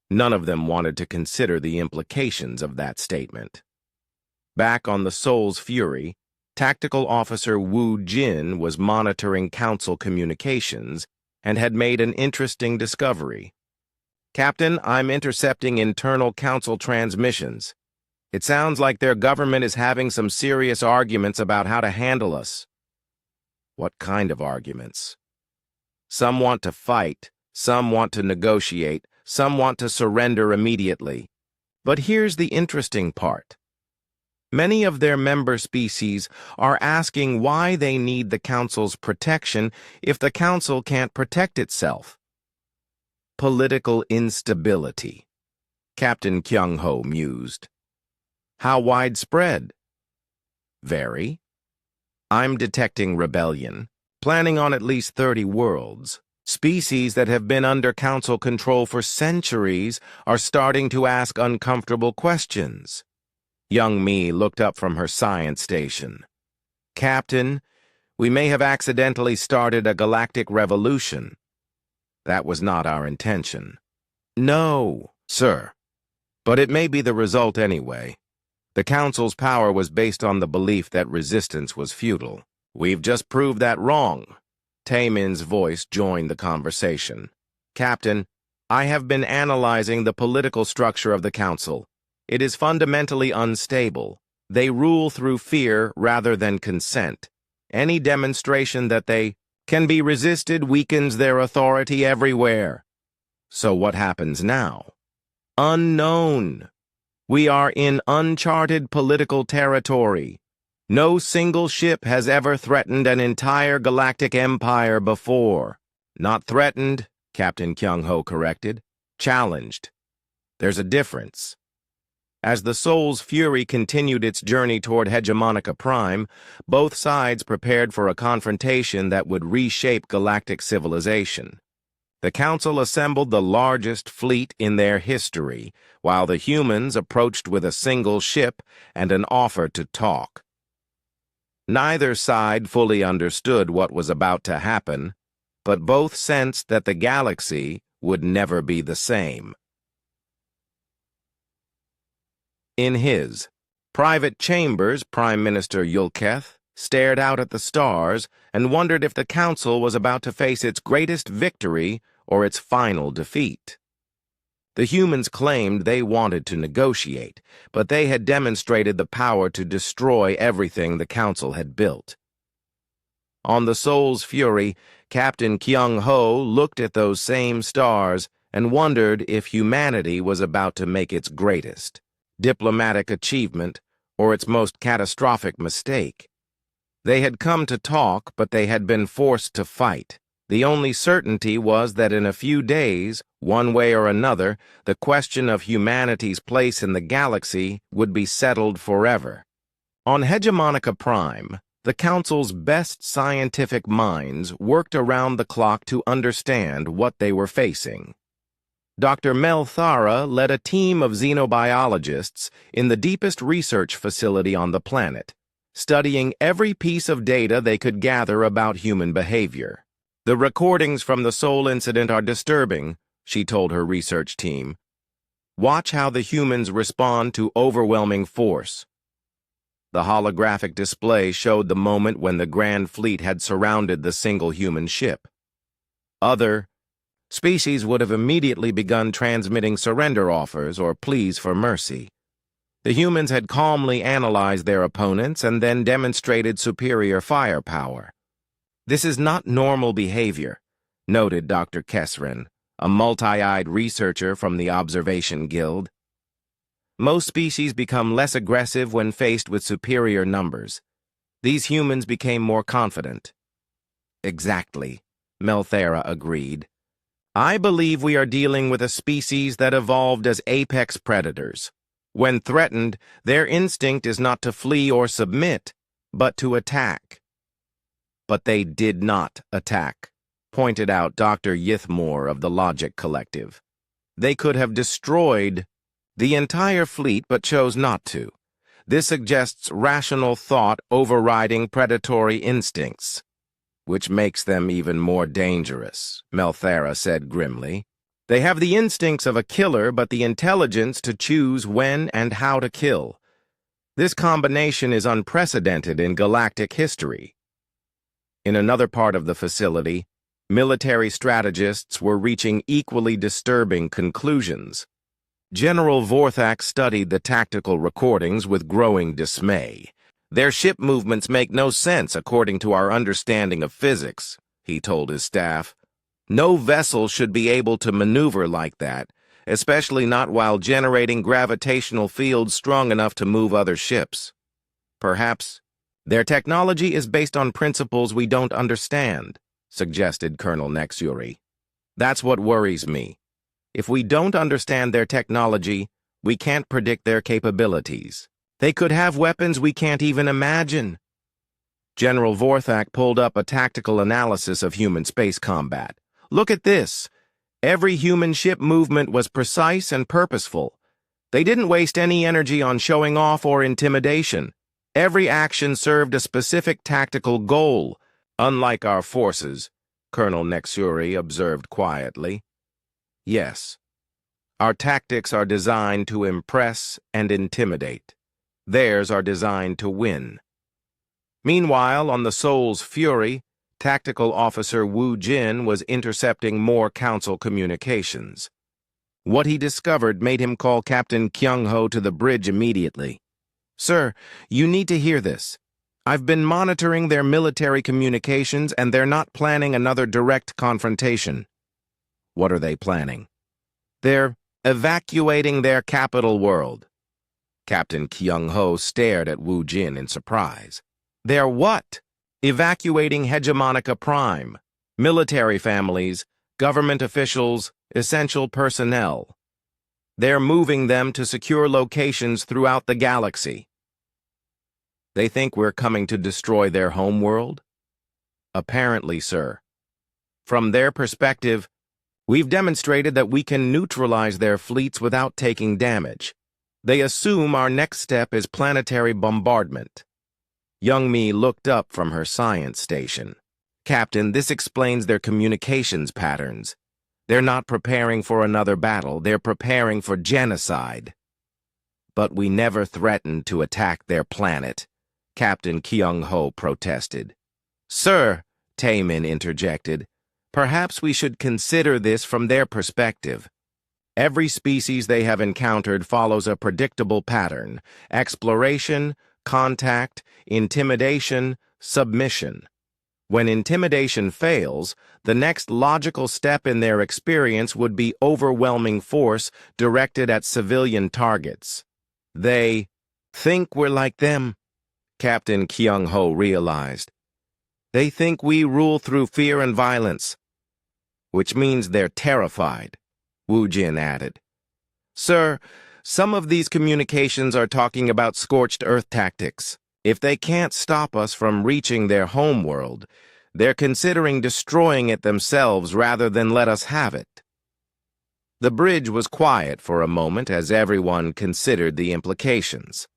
None of them wanted to consider the implications of that statement. Back on the Soul's Fury, Tactical Officer Wu Jin was monitoring Council communications and had made an interesting discovery. Captain, I'm intercepting internal Council transmissions. It sounds like their government is having some serious arguments about how to handle us. What kind of arguments? Some want to fight, some want to negotiate, some want to surrender immediately. But here's the interesting part. Many of their member species are asking why they need the Council's protection if the Council can't protect itself. Political instability, Captain Kyung-ho mused. How widespread? Very. I'm detecting rebellion, planning on at least 30 worlds. Species that have been under council control for centuries are starting to ask uncomfortable questions. Young Mi looked up from her science station. Captain, we may have accidentally started a galactic revolution. That was not our intention. No, sir. But it may be the result anyway. The Council's power was based on the belief that resistance was futile. We've just proved that wrong. Taemin's voice joined the conversation. Captain, I have been analyzing the political structure of the Council. It is fundamentally unstable. They rule through fear rather than consent. Any demonstration that they can be resisted weakens their authority everywhere. So what happens now? Unknown. We are in uncharted political territory. No single ship has ever threatened an entire galactic empire before. Not threatened, Captain Kyung-ho corrected. Challenged. There's a difference. As the Soul's Fury continued its journey toward Hegemonica Prime, both sides prepared for a confrontation that would reshape galactic civilization. The Council assembled the largest fleet in their history, while the humans approached with a single ship and an offer to talk. Neither side fully understood what was about to happen, but both sensed that the galaxy would never be the same. In his private chambers, Prime Minister Yulketh stared out at the stars and wondered if the Council was about to face its greatest victory or its final defeat. The humans claimed they wanted to negotiate, but they had demonstrated the power to destroy everything the Council had built. On the Soul's Fury, Captain Kyung-ho looked at those same stars and wondered if humanity was about to make its greatest diplomatic achievement or its most catastrophic mistake. They had come to talk, but they had been forced to fight. The only certainty was that in a few days, one way or another, the question of humanity's place in the galaxy would be settled forever. On Hegemonica Prime, the Council's best scientific minds worked around the clock to understand what they were facing. Dr. Melthara led a team of xenobiologists in the deepest research facility on the planet, studying every piece of data they could gather about human behavior. The recordings from the Soul incident are disturbing, she told her research team. Watch how the humans respond to overwhelming force. The holographic display showed the moment when the Grand Fleet had surrounded the single human ship. Other species would have immediately begun transmitting surrender offers or pleas for mercy. The humans had calmly analyzed their opponents and then demonstrated superior firepower. This is not normal behavior, noted Dr. Kesrin, a multi-eyed researcher from the Observation Guild. Most species become less aggressive when faced with superior numbers. These humans became more confident. Exactly, Melthara agreed. I believe we are dealing with a species that evolved as apex predators. When threatened, their instinct is not to flee or submit, but to attack. But they did not attack, pointed out Dr. Yithmore of the Logic Collective. They could have destroyed the entire fleet but chose not to. This suggests rational thought overriding predatory instincts, which makes them even more dangerous, Melthara said grimly. They have the instincts of a killer but the intelligence to choose when and how to kill. This combination is unprecedented in galactic history. In another part of the facility, military strategists were reaching equally disturbing conclusions. General Vorthak studied the tactical recordings with growing dismay. Their ship movements make no sense according to our understanding of physics, he told his staff. No vessel should be able to maneuver like that, especially not while generating gravitational fields strong enough to move other ships. Perhaps their technology is based on principles we don't understand, suggested Colonel Nexuri. That's what worries me. If we don't understand their technology, we can't predict their capabilities. They could have weapons we can't even imagine. General Vorthak pulled up a tactical analysis of human space combat. Look at this. Every human ship movement was precise and purposeful. They didn't waste any energy on showing off or intimidation. Every action served a specific tactical goal, unlike our forces, Colonel Nexuri observed quietly. Yes, our tactics are designed to impress and intimidate. Theirs are designed to win. Meanwhile, on the Soul's Fury, Tactical Officer Wu Jin was intercepting more Council communications. What he discovered made him call Captain Kyung-ho to the bridge immediately. "Sir, you need to hear this. I've been monitoring their military communications and they're not planning another direct confrontation." "What are they planning?" "They're evacuating their capital world." Captain Kyung-ho stared at Wu Jin in surprise. "They're what?" "Evacuating Hegemonica Prime, military families, government officials, essential personnel. They're moving them to secure locations throughout the galaxy." "They think we're coming to destroy their homeworld?" "Apparently, sir. From their perspective, we've demonstrated that we can neutralize their fleets without taking damage. They assume our next step is planetary bombardment." Young-Mi looked up from her science station. "Captain, this explains their communications patterns. They're not preparing for another battle, they're preparing for genocide." "But we never threatened to attack their planet," Captain Kyung-ho protested. "Sir," Taemin interjected, "perhaps we should consider this from their perspective. Every species they have encountered follows a predictable pattern: exploration, contact, intimidation, submission. When intimidation fails, the next logical step in their experience would be overwhelming force directed at civilian targets. They think we're like them," Captain Kyung-ho realized. "They think we rule through fear and violence." "Which means they're terrified," Wu Jin added. "Sir, some of these communications are talking about scorched earth tactics. If they can't stop us from reaching their homeworld, they're considering destroying it themselves rather than let us have it." The bridge was quiet for a moment as everyone considered the implications.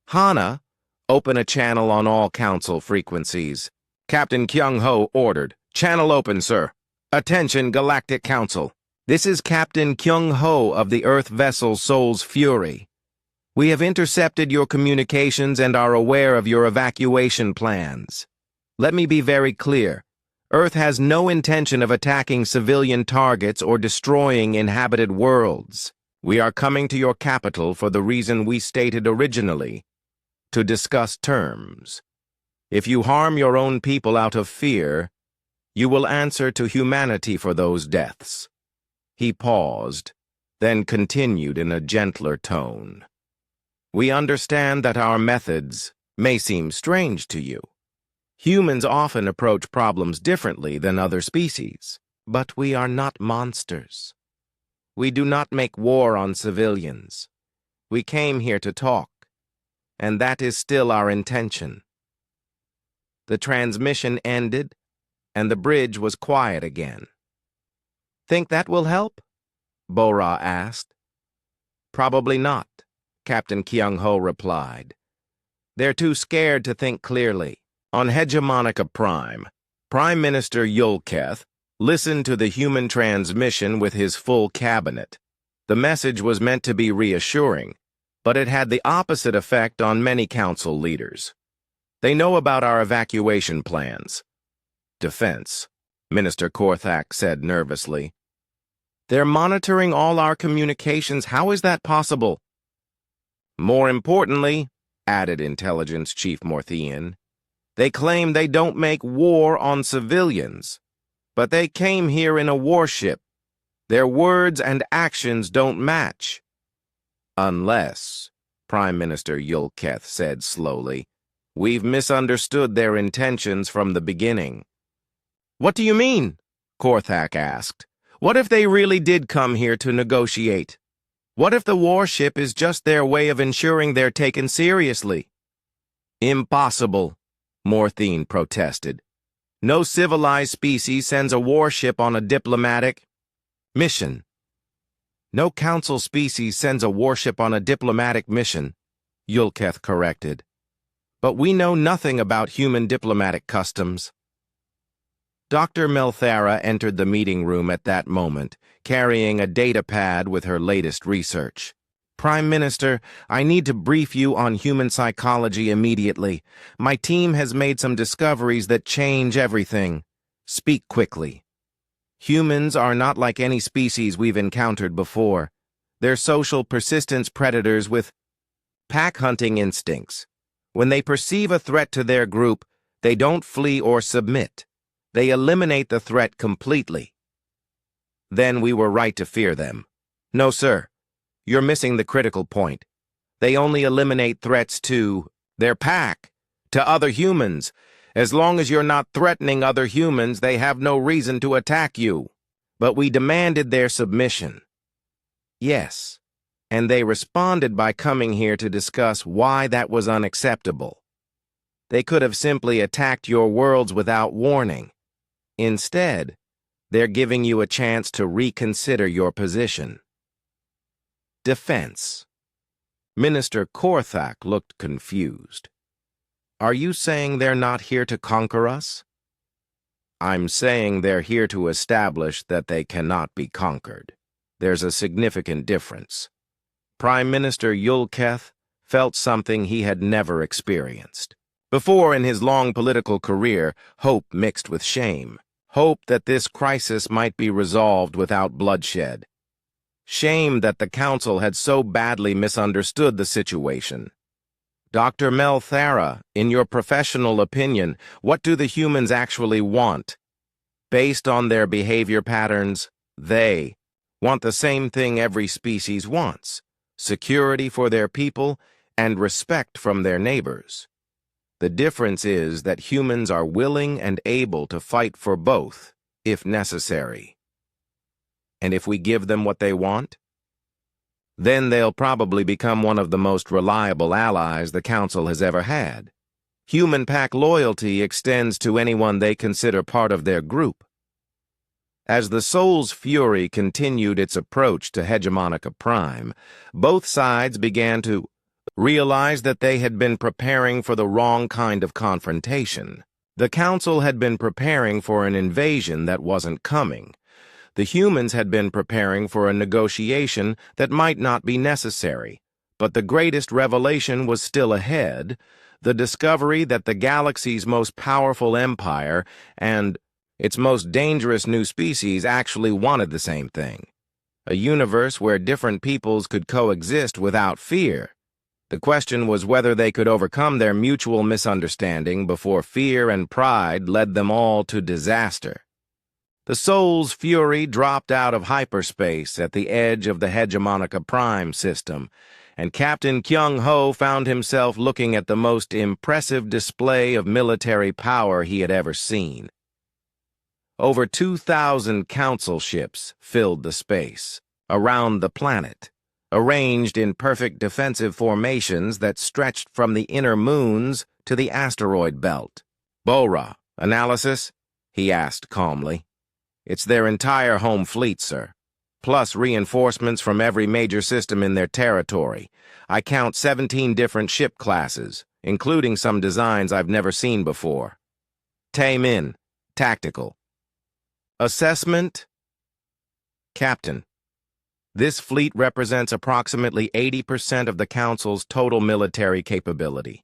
"Hana, open a channel on all Council frequencies." Captain Kyung-ho ordered. "Channel open, sir. Attention, Galactic Council. This is Captain Kyung-ho of the Earth vessel Soul's Fury. We have intercepted your communications and are aware of your evacuation plans. Let me be very clear. Earth has no intention of attacking civilian targets or destroying inhabited worlds. We are coming to your capital for the reason we stated originally, to discuss terms. If you harm your own people out of fear, you will answer to humanity for those deaths." He paused, then continued in a gentler tone. "We understand that our methods may seem strange to you. Humans often approach problems differently than other species, but we are not monsters. We do not make war on civilians. We came here to talk, and that is still our intention." The transmission ended, and the bridge was quiet again. "Think that will help?" Bora asked. "Probably not," Captain Kyung-ho replied. "They're too scared to think clearly." On Hegemonica Prime, Prime Minister Yulketh listened to the human transmission with his full cabinet. The message was meant to be reassuring, but it had the opposite effect on many council leaders. "They know about our evacuation plans." "Defense," Minister Korthak said nervously. "They're monitoring all our communications. How is that possible?" "More importantly," added Intelligence Chief Morthian, "they claim they don't make war on civilians, but they came here in a warship. Their words and actions don't match." "Unless," Prime Minister Yulketh said slowly, "we've misunderstood their intentions from the beginning." "What do you mean?" Korthak asked. "What if they really did come here to negotiate? What if the warship is just their way of ensuring they're taken seriously?" "Impossible," Morthine protested. No civilized species sends a warship on a diplomatic mission. No council species sends a warship on a diplomatic mission, Yulketh corrected. But we know nothing about human diplomatic customs. Dr. Melthara entered the meeting room at that moment, carrying a data pad with her latest research. Prime Minister, I need to brief you on human psychology immediately. My team has made some discoveries that change everything. Speak quickly. Humans are not like any species we've encountered before. They're social persistence predators with pack-hunting instincts. When they perceive a threat to their group, they don't flee or submit. They eliminate the threat completely. Then we were right to fear them. No, sir. You're missing the critical point. They only eliminate threats to their pack, to other humans. As long as you're not threatening other humans, they have no reason to attack you. But we demanded their submission. Yes, and they responded by coming here to discuss why that was unacceptable. They could have simply attacked your worlds without warning. Instead, they're giving you a chance to reconsider your position. Defense. Minister Korthak looked confused. Are you saying they're not here to conquer us? I'm saying they're here to establish that they cannot be conquered. There's a significant difference. Prime Minister Yulketh felt something he had never experienced. Before in his long political career, hope mixed with shame. Hope that this crisis might be resolved without bloodshed. Shame that the Council had so badly misunderstood the situation. Dr. Melthara, in your professional opinion, what do the humans actually want? Based on their behavior patterns, they want the same thing every species wants: security for their people and respect from their neighbors. The difference is that humans are willing and able to fight for both, if necessary. And if we give them what they want, then they'll probably become one of the most reliable allies the Council has ever had. Human pack loyalty extends to anyone they consider part of their group. As the Soul's Fury continued its approach to Hegemonica Prime, both sides began to realize that they had been preparing for the wrong kind of confrontation. The Council had been preparing for an invasion that wasn't coming. The humans had been preparing for a negotiation that might not be necessary, but the greatest revelation was still ahead: the discovery that the galaxy's most powerful empire and its most dangerous new species actually wanted the same thing. A universe where different peoples could coexist without fear. The question was whether they could overcome their mutual misunderstanding before fear and pride led them all to disaster. The Soul's Fury dropped out of hyperspace at the edge of the Hegemonica Prime system, and Captain Kyung-ho found himself looking at the most impressive display of military power he had ever seen. Over 2,000 council ships filled the space around the planet, arranged in perfect defensive formations that stretched from the inner moons to the asteroid belt. Bora, analysis? He asked calmly. It's their entire home fleet, sir, plus reinforcements from every major system in their territory. I count 17 different ship classes, including some designs I've never seen before. Tae-min, tactical. Assessment? Captain, this fleet represents approximately 80% of the Council's total military capability.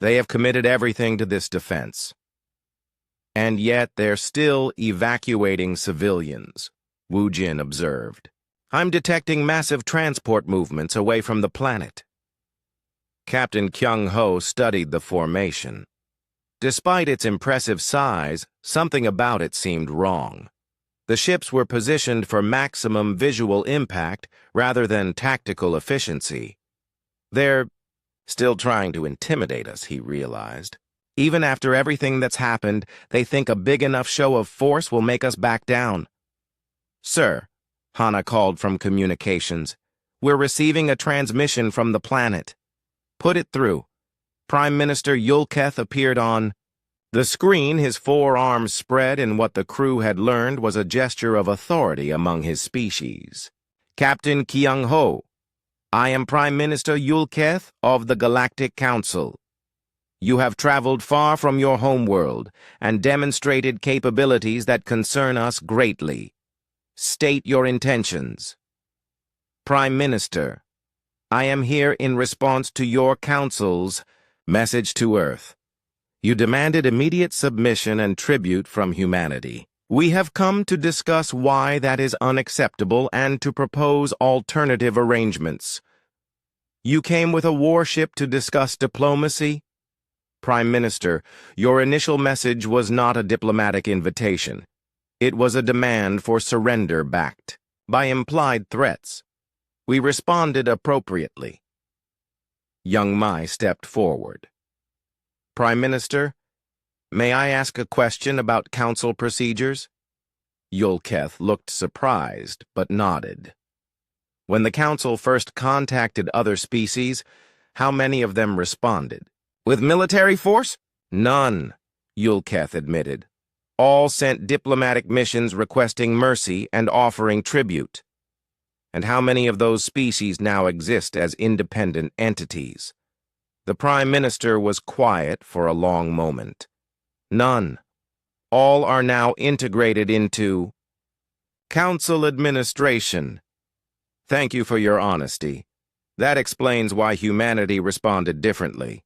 They have committed everything to this defense. And yet they're still evacuating civilians, Wu Jin observed. I'm detecting massive transport movements away from the planet. Captain Kyung-ho studied the formation. Despite its impressive size, something about it seemed wrong. The ships were positioned for maximum visual impact rather than tactical efficiency. They're still trying to intimidate us, he realized. Even after everything that's happened, they think a big enough show of force will make us back down. Sir, Hana called from communications, we're receiving a transmission from the planet. Put it through. Prime Minister Yulketh appeared on the screen. His forearms spread in what the crew had learned was a gesture of authority among his species. Captain Kyung-ho, I am Prime Minister Yulketh of the Galactic Council. You have traveled far from your homeworld and demonstrated capabilities that concern us greatly. State your intentions. Prime Minister, I am here in response to your council's message to Earth. You demanded immediate submission and tribute from humanity. We have come to discuss why that is unacceptable and to propose alternative arrangements. You came with a warship to discuss diplomacy? Prime Minister, your initial message was not a diplomatic invitation. It was a demand for surrender backed by implied threats. We responded appropriately. Young Mai stepped forward. Prime Minister, may I ask a question about council procedures? Yulketh looked surprised, but nodded. When the council first contacted other species, how many of them responded? With military force? None, Yulketh admitted. All sent diplomatic missions requesting mercy and offering tribute. And how many of those species now exist as independent entities? The Prime Minister was quiet for a long moment. None. All are now integrated into Council Administration. Thank you for your honesty. That explains why humanity responded differently.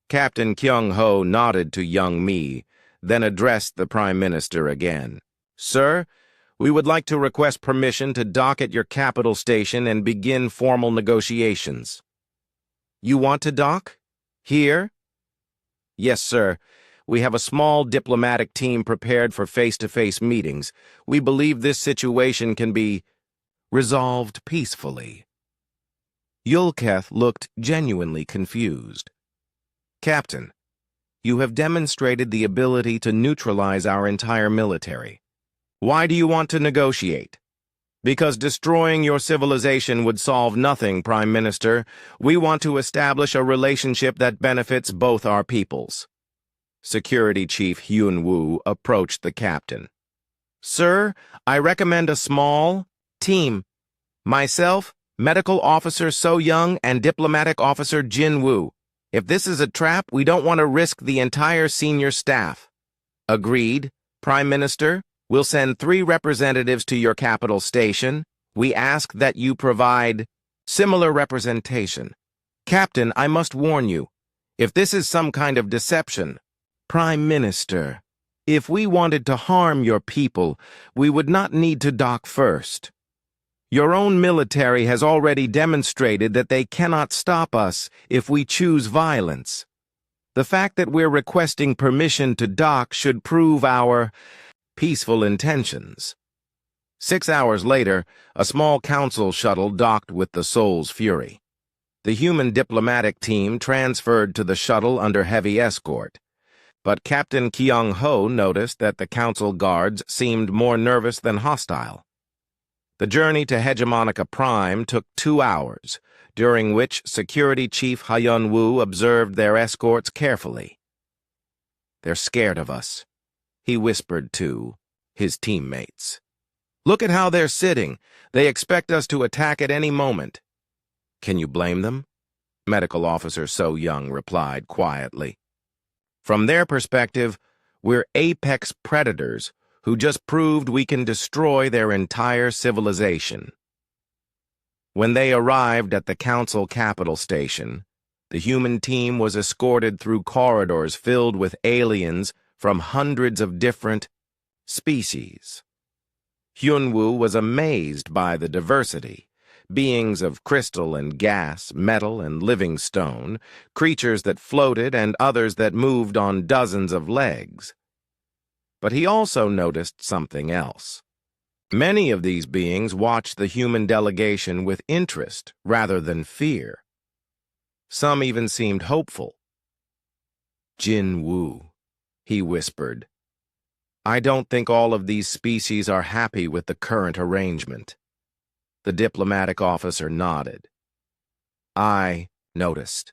Captain Kyung-ho nodded to young Mi, then addressed the Prime Minister again. Sir, we would like to request permission to dock at your capital station and begin formal negotiations. You want to dock? Here? Yes, sir. We have a small diplomatic team prepared for face-to-face meetings. We believe this situation can be resolved peacefully. Yulketh looked genuinely confused. Captain, you have demonstrated the ability to neutralize our entire military. Why do you want to negotiate? Because destroying your civilization would solve nothing, Prime Minister. We want to establish a relationship that benefits both our peoples. Security Chief Hyun-woo approached the captain. Sir, I recommend a small team. Myself, Medical Officer So-young, and Diplomatic Officer Jin-woo. If this is a trap, we don't want to risk the entire senior staff. Agreed, Prime Minister. We'll send 3 representatives to your capital station. We ask that you provide similar representation. Captain, I must warn you, if this is some kind of deception, Prime Minister, if we wanted to harm your people, we would not need to dock first. Your own military has already demonstrated that they cannot stop us if we choose violence. The fact that we're requesting permission to dock should prove our peaceful intentions. 6 hours later, a small council shuttle docked with the Soul's Fury. The human diplomatic team transferred to the shuttle under heavy escort, but Captain Kyung-ho noticed that the council guards seemed more nervous than hostile. The journey to Hegemonica Prime took 2 hours, during which Security Chief Hyun-woo observed their escorts carefully. They're scared of us, he whispered to his teammates. Look at how they're sitting. They expect us to attack at any moment. Can you blame them? Medical Officer So-young replied quietly. From their perspective, we're apex predators who just proved we can destroy their entire civilization. When they arrived at the council capital station, the human team was escorted through corridors filled with aliens from hundreds of different species. Hyun-woo was amazed by the diversity. Beings of crystal and gas, metal and living stone, creatures that floated and others that moved on dozens of legs. But he also noticed something else. Many of these beings watched the human delegation with interest rather than fear. Some even seemed hopeful. Jin-woo, he whispered. I don't think all of these species are happy with the current arrangement. The diplomatic officer nodded. I noticed.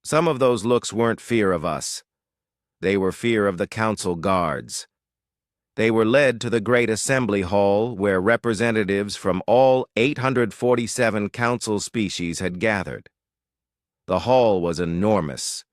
Some of those looks weren't fear of us. They were fear of the council guards. They were led to the great assembly hall where representatives from all 847 council species had gathered. The hall was enormous,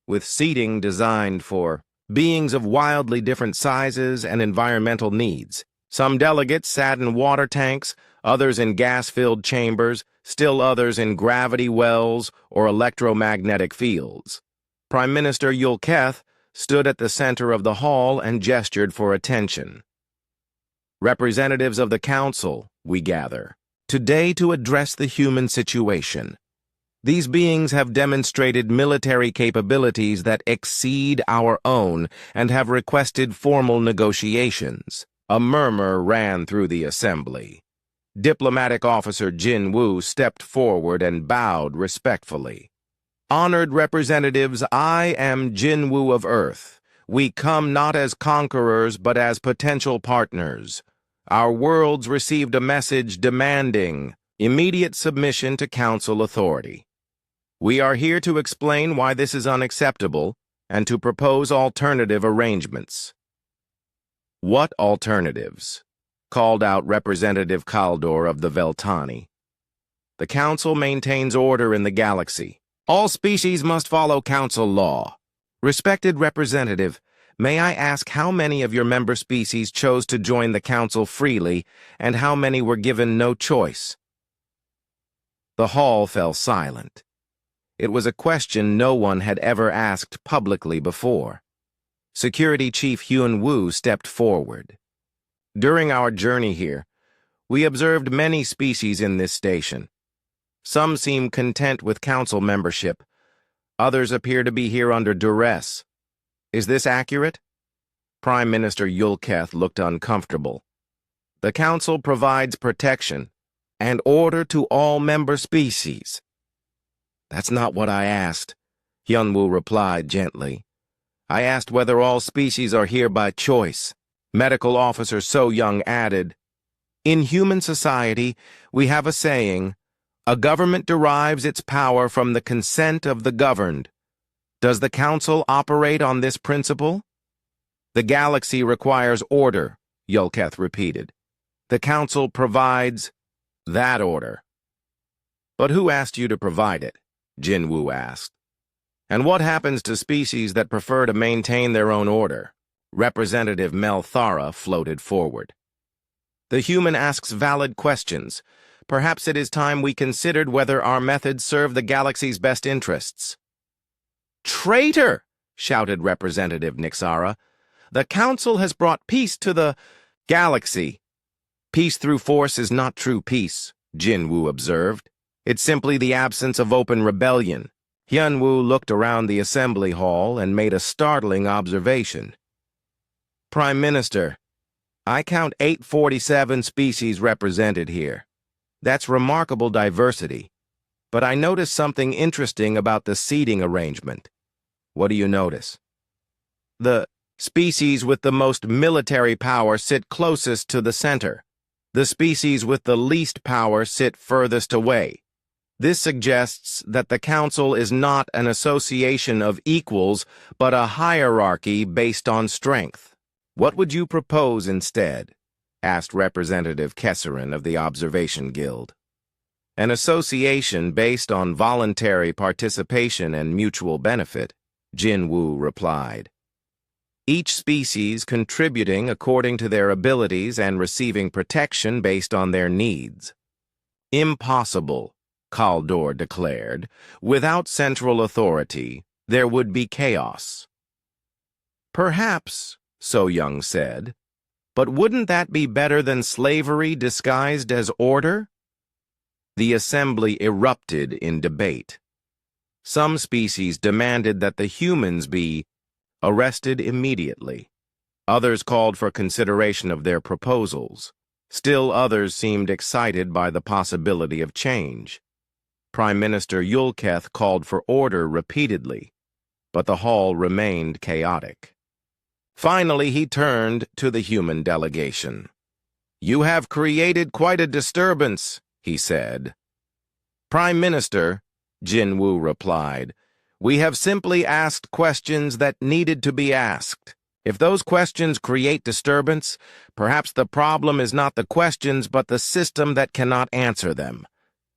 with seating designed for beings of wildly different sizes and environmental needs. Some delegates sat in water tanks, others in gas-filled chambers, still others in gravity wells or electromagnetic fields. Prime Minister Yulketh stood at the center of the hall and gestured for attention. Representatives of the council, we gather, today to address the human situation. These beings have demonstrated military capabilities that exceed our own and have requested formal negotiations. A murmur ran through the assembly. Diplomatic Officer Jin Woo stepped forward and bowed respectfully. Honored representatives, I am Jin Woo of Earth. We come not as conquerors, but as potential partners. Our worlds received a message demanding immediate submission to council authority. We are here to explain why this is unacceptable and to propose alternative arrangements. What alternatives? Called out Representative Kaldor of the Veltani. The council maintains order in the galaxy. All species must follow council law. Respected representative, may I ask how many of your member species chose to join the council freely and how many were given no choice? The hall fell silent. It was a question no one had ever asked publicly before. Security Chief Hyun Woo stepped forward. During our journey here, we observed many species in this station. Some seem content with council membership. Others appear to be here under duress. Is this accurate? Prime Minister Yulketh looked uncomfortable. The council provides protection and order to all member species. That's not what I asked, Hyun-woo replied gently. I asked whether all species are here by choice. Medical Officer So-young added, in human society, we have a saying, a government derives its power from the consent of the governed. Does the council operate on this principle? The galaxy requires order, Yulketh repeated. The council provides that order. But who asked you to provide it? Jin Woo asked. And what happens to species that prefer to maintain their own order? Representative Mel Thara floated forward. The human asks valid questions. Perhaps it is time we considered whether our methods serve the galaxy's best interests. Traitor! Shouted Representative Nixara. The council has brought peace to the galaxy. Peace through force is not true peace, Jin Woo observed. It's simply the absence of open rebellion. Hyun Woo looked around the assembly hall and made a startling observation. Prime Minister, I count 847 species represented here. That's remarkable diversity. But I noticed something interesting about the seating arrangement. What do you notice? The species with the most military power sit closest to the center. The species with the least power sit furthest away. This suggests that the council is not an association of equals, but a hierarchy based on strength. What would you propose instead? Asked Representative Kesserin of the Observation Guild. An association based on voluntary participation and mutual benefit, Jin Woo replied. Each species contributing according to their abilities and receiving protection based on their needs. Impossible, Kaldor declared. Without central authority, there would be chaos. Perhaps, So-young said, but wouldn't that be better than slavery disguised as order? The assembly erupted in debate. Some species demanded that the humans be arrested immediately. Others called for consideration of their proposals. Still others seemed excited by the possibility of change. Prime Minister Yulketh called for order repeatedly, but the hall remained chaotic. Finally, he turned to the human delegation. You have created quite a disturbance, he said. Prime Minister, Jin Woo replied, We have simply asked questions that needed to be asked. If those questions create disturbance, perhaps the problem is not the questions but the system that cannot answer them.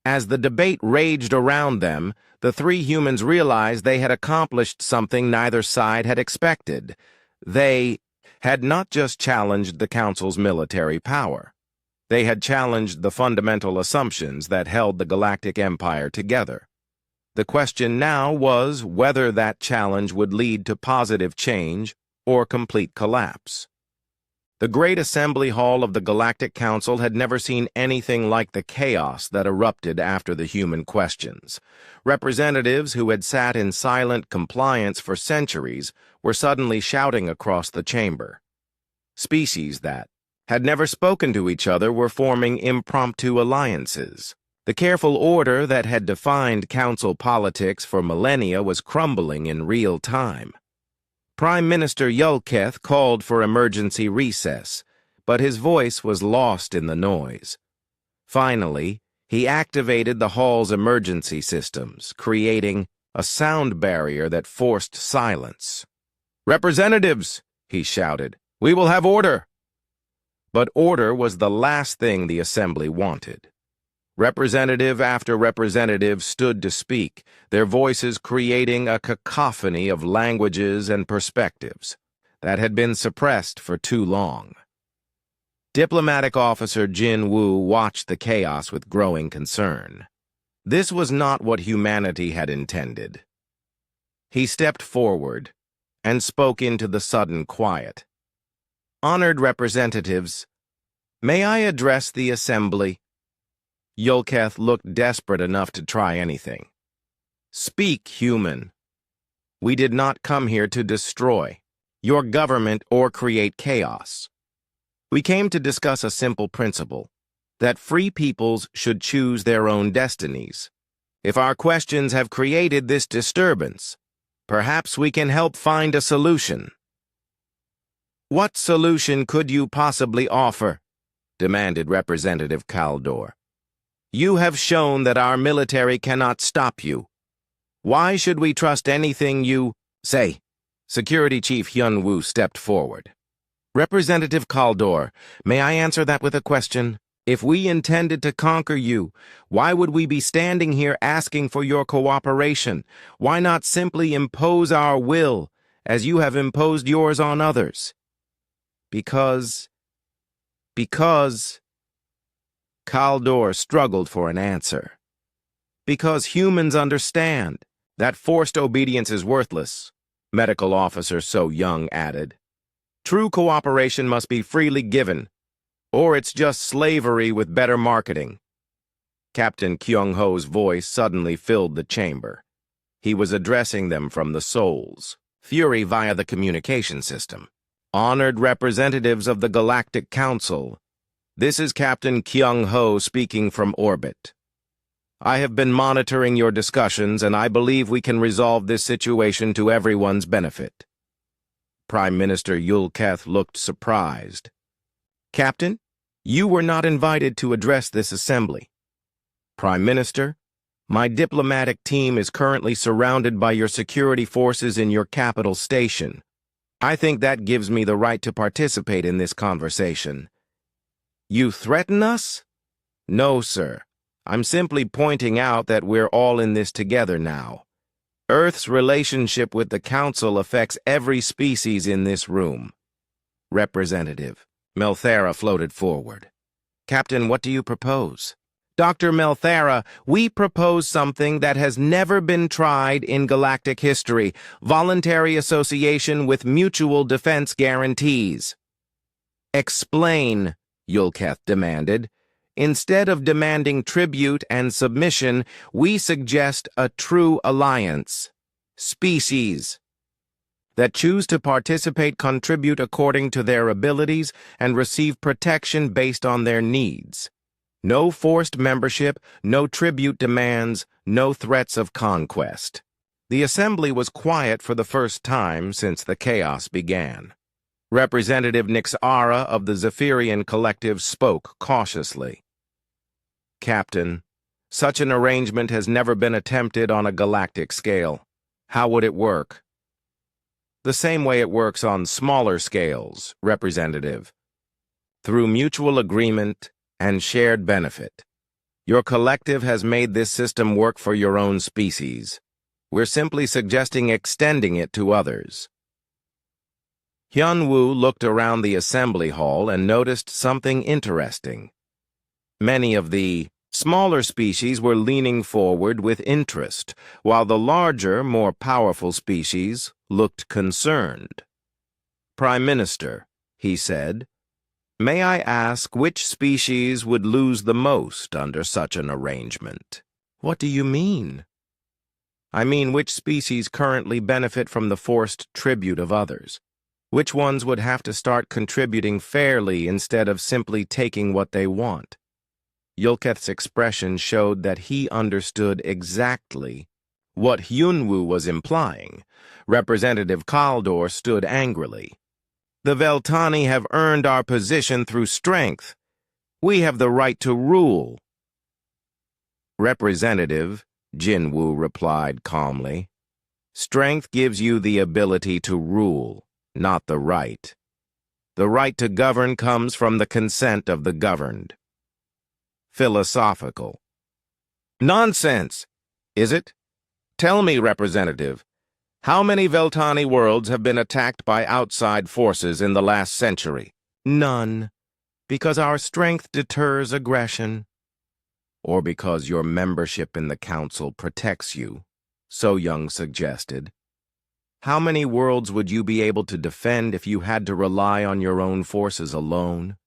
As the debate raged around them, the three humans realized they had accomplished something neither side had expected. They had not just challenged the Council's military power. They had challenged the fundamental assumptions that held the Galactic Empire together. The question now was whether that challenge would lead to positive change or complete collapse. The Great Assembly Hall of the Galactic Council had never seen anything like the chaos that erupted after the human questions. Representatives who had sat in silent compliance for centuries were suddenly shouting across the chamber. Species that had never spoken to each other were forming impromptu alliances. The careful order that had defined council politics for millennia was crumbling in real time. Prime Minister Yulketh called for emergency recess, but his voice was lost in the noise. Finally, he activated the hall's emergency systems, creating a sound barrier that forced silence. "Representatives," he shouted, "we will have order." But order was the last thing the assembly wanted. Representative after representative stood to speak, their voices creating a cacophony of languages and perspectives that had been suppressed for too long. Diplomatic Officer Jin Woo watched the chaos with growing concern. This was not what humanity had intended. He stepped forward and spoke into the sudden quiet. "Honored representatives, may I address the assembly?" Yulketh looked desperate enough to try anything. "Speak, human. We did not come here to destroy your government or create chaos. We came to discuss a simple principle, that free peoples should choose their own destinies. If our questions have created this disturbance, perhaps we can help find a solution." "What solution could you possibly offer?" demanded Representative Kaldor. "You have shown that our military cannot stop you. Why should we trust anything you say?" Security Chief Hyun Woo stepped forward. "Representative Kaldor, may I answer that with a question? If we intended to conquer you, why would we be standing here asking for your cooperation? Why not simply impose our will, as you have imposed yours on others?" Because... Kaldor struggled for an answer. "Because humans understand that forced obedience is worthless," Medical Officer So Young added. "True cooperation must be freely given, or it's just slavery with better marketing." Captain Kyung-ho's voice suddenly filled the chamber. He was addressing them from the souls, fury via the communication system. "Honored representatives of the Galactic Council, this is Captain Kyung-ho speaking from orbit. I have been monitoring your discussions, and I believe we can resolve this situation to everyone's benefit." Prime Minister Yulketh looked surprised. "Captain, you were not invited to address this assembly." "Prime Minister, my diplomatic team is currently surrounded by your security forces in your capital station. I think that gives me the right to participate in this conversation." "You threaten us?" "No, sir. I'm simply pointing out that we're all in this together now. Earth's relationship with the Council affects every species in this room." Representative Melthera floated forward. "Captain, what do you propose?" "Dr. Melthera, we propose something that has never been tried in galactic history: voluntary association with mutual defense guarantees." "Explain," Yulketh demanded. "Instead of demanding tribute and submission, we suggest a true alliance. Species that choose to participate contribute according to their abilities and receive protection based on their needs. No forced membership, no tribute demands, no threats of conquest." The assembly was quiet for the first time since the chaos began. Representative Nixara of the Zephyrian Collective spoke cautiously. "Captain, such an arrangement has never been attempted on a galactic scale. How would it work? The same way it works on smaller scales, Representative. Through mutual agreement and shared benefit. Your collective has made this system work for your own species. We're simply suggesting extending it to others. Hyun-woo looked around the assembly hall and noticed something interesting. Many of the smaller species were leaning forward with interest, while the larger, more powerful species looked concerned. "Prime Minister," he said, "may I ask which species would lose the most under such an arrangement?" "What do you mean?" "I mean which species currently benefit from the forced tribute of others. Which ones would have to start contributing fairly instead of simply taking what they want?" Yulketh's expression showed that he understood exactly what Hyun-woo was implying. Representative Kaldor stood angrily. "The Veltani have earned our position through strength. We have the right to rule." "Representative," Jin-woo replied calmly, "strength gives you the ability to rule, not the right. The right to govern comes from the consent of the governed." Philosophical. "Nonsense! Is it? Tell me, Representative, how many Veltani worlds have been attacked by outside forces in the last century?" "None, because our strength deters aggression." "Or because your membership in the Council protects you," So Young suggested. "How many worlds would you be able to defend if you had to rely on your own forces alone?"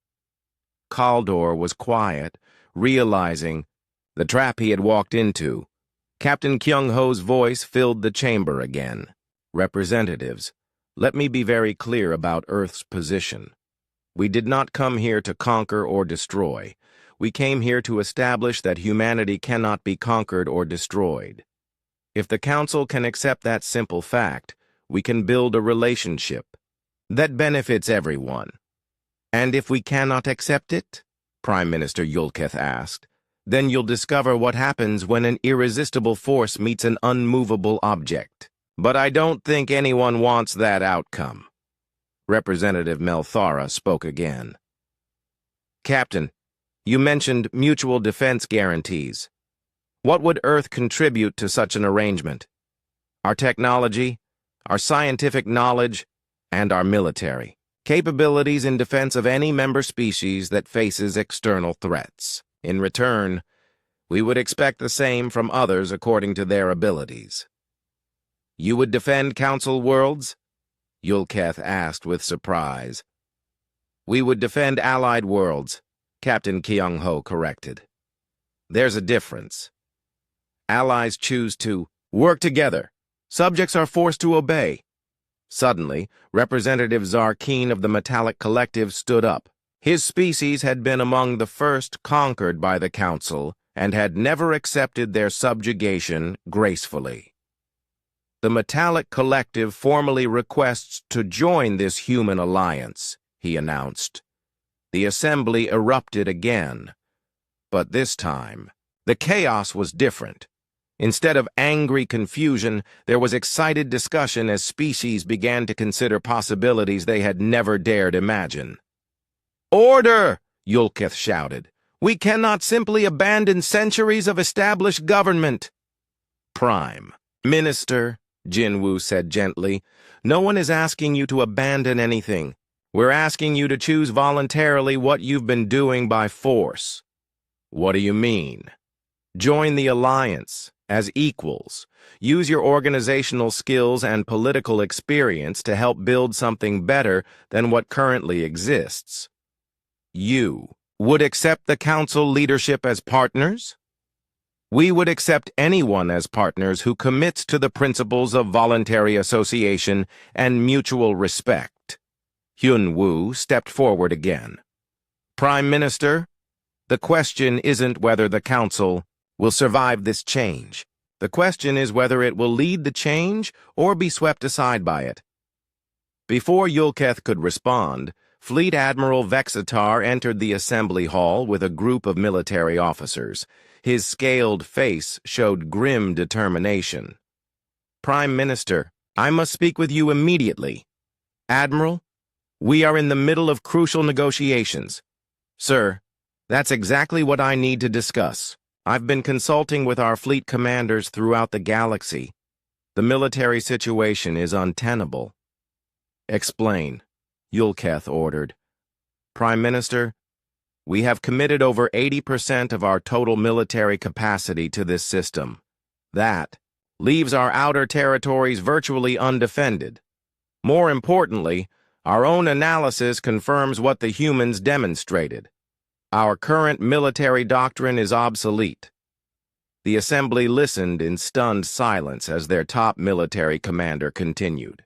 Kaldor was quiet, realizing the trap he had walked into. Captain Kyung-ho's voice filled the chamber again. "Representatives, let me be very clear about Earth's position. We did not come here to conquer or destroy. We came here to establish that humanity cannot be conquered or destroyed. If the Council can accept that simple fact, we can build a relationship that benefits everyone. And if we cannot accept it," Prime Minister Yulketh asked, "then you'll discover what happens when an irresistible force meets an unmovable object. But I don't think anyone wants that outcome." Representative Melthara spoke again. "Captain, you mentioned mutual defense guarantees. What would Earth contribute to such an arrangement? Our technology, our scientific knowledge, and our military capabilities in defense of any member species that faces external threats. In return, we would expect the same from others according to their abilities." "You would defend Council worlds?" Yulketh asked with surprise. "We would defend Allied worlds," Captain Kyung-ho corrected. "There's a difference. Allies choose to work together. Subjects are forced to obey." Suddenly, Representative Zarkeen of the Metallic Collective stood up. His species had been among the first conquered by the Council and had never accepted their subjugation gracefully. "The Metallic Collective formally requests to join this human alliance," he announced. The assembly erupted again. But this time, the chaos was different. Instead of angry confusion, there was excited discussion as species began to consider possibilities they had never dared imagine. "Order!" Yulketh shouted. "We cannot simply abandon centuries of established government." "Prime Minister," Jin-woo said gently, "no one is asking you to abandon anything. We're asking you to choose voluntarily what you've been doing by force." "What do you mean?" "Join the alliance as equals. Use your organizational skills and political experience to help build something better than what currently exists." "You would accept the Council leadership as partners?" "We would accept anyone as partners who commits to the principles of voluntary association and mutual respect." Hyun-woo stepped forward again. "Prime Minister, the question isn't whether the Council will survive this change. The question is whether it will lead the change or be swept aside by it." Before Yulketh could respond, Fleet Admiral Vexitar entered the assembly hall with a group of military officers. His scaled face showed grim determination. Prime Minister, I must speak with you immediately. Admiral, we are in the middle of crucial negotiations. Sir, that's exactly what I need to discuss. I've been consulting with our fleet commanders throughout the galaxy. The military situation is untenable. Explain, Yulketh ordered. Prime Minister, we have committed over 80% of our total military capacity to this system. That leaves our outer territories virtually undefended. More importantly, our own analysis confirms what the humans demonstrated. Our current military doctrine is obsolete. The Assembly listened in stunned silence as their top military commander continued.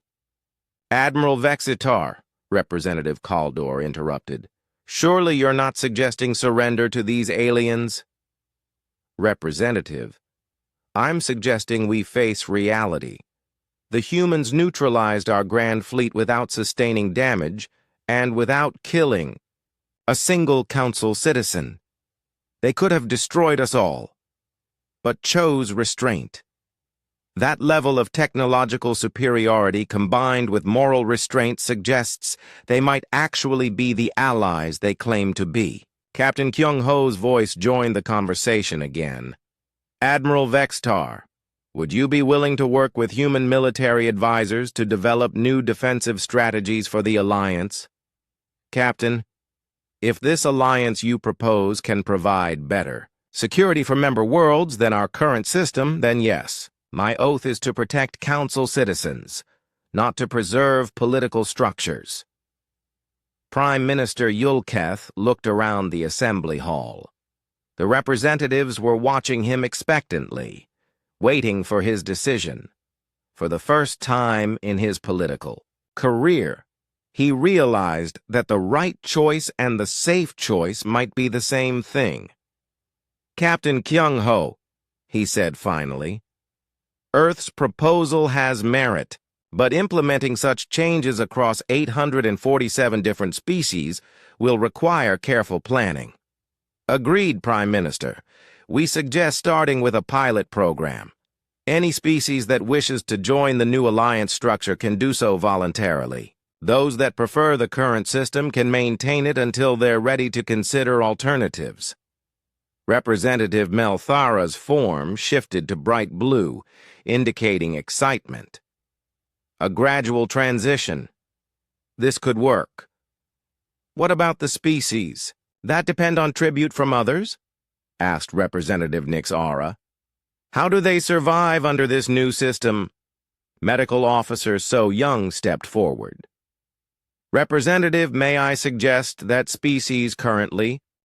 Admiral Vexitar, Representative Kaldor interrupted. Surely you're not suggesting surrender to these aliens? Representative, I'm suggesting we face reality. The humans neutralized our Grand Fleet without sustaining damage and without killing a single Council citizen. They could have destroyed us all, but chose restraint. That level of technological superiority combined with moral restraint suggests they might actually be the allies they claim to be. Captain Kyung-ho's voice joined the conversation again. Admiral Vexitar, would you be willing to work with human military advisors to develop new defensive strategies for the Alliance? Captain, if this alliance you propose can provide better security for member worlds than our current system, then yes. My oath is to protect Council citizens, not to preserve political structures. Prime Minister Yulketh looked around the assembly hall. The representatives were watching him expectantly, waiting for his decision. For the first time in his political career, he realized that the right choice and the safe choice might be the same thing. Captain Kyung-ho, he said finally, Earth's proposal has merit, but implementing such changes across 847 different species will require careful planning. Agreed, Prime Minister. We suggest starting with a pilot program. Any species that wishes to join the new alliance structure can do so voluntarily. Those that prefer the current system can maintain it until they're ready to consider alternatives. Representative Melthara's form shifted to bright blue, indicating excitement. A gradual transition. This could work. What about the species? That depend on tribute from others? Asked Representative Nixara. How do they survive under this new system? Medical Officer So Young stepped forward. Representative, may I suggest that species currently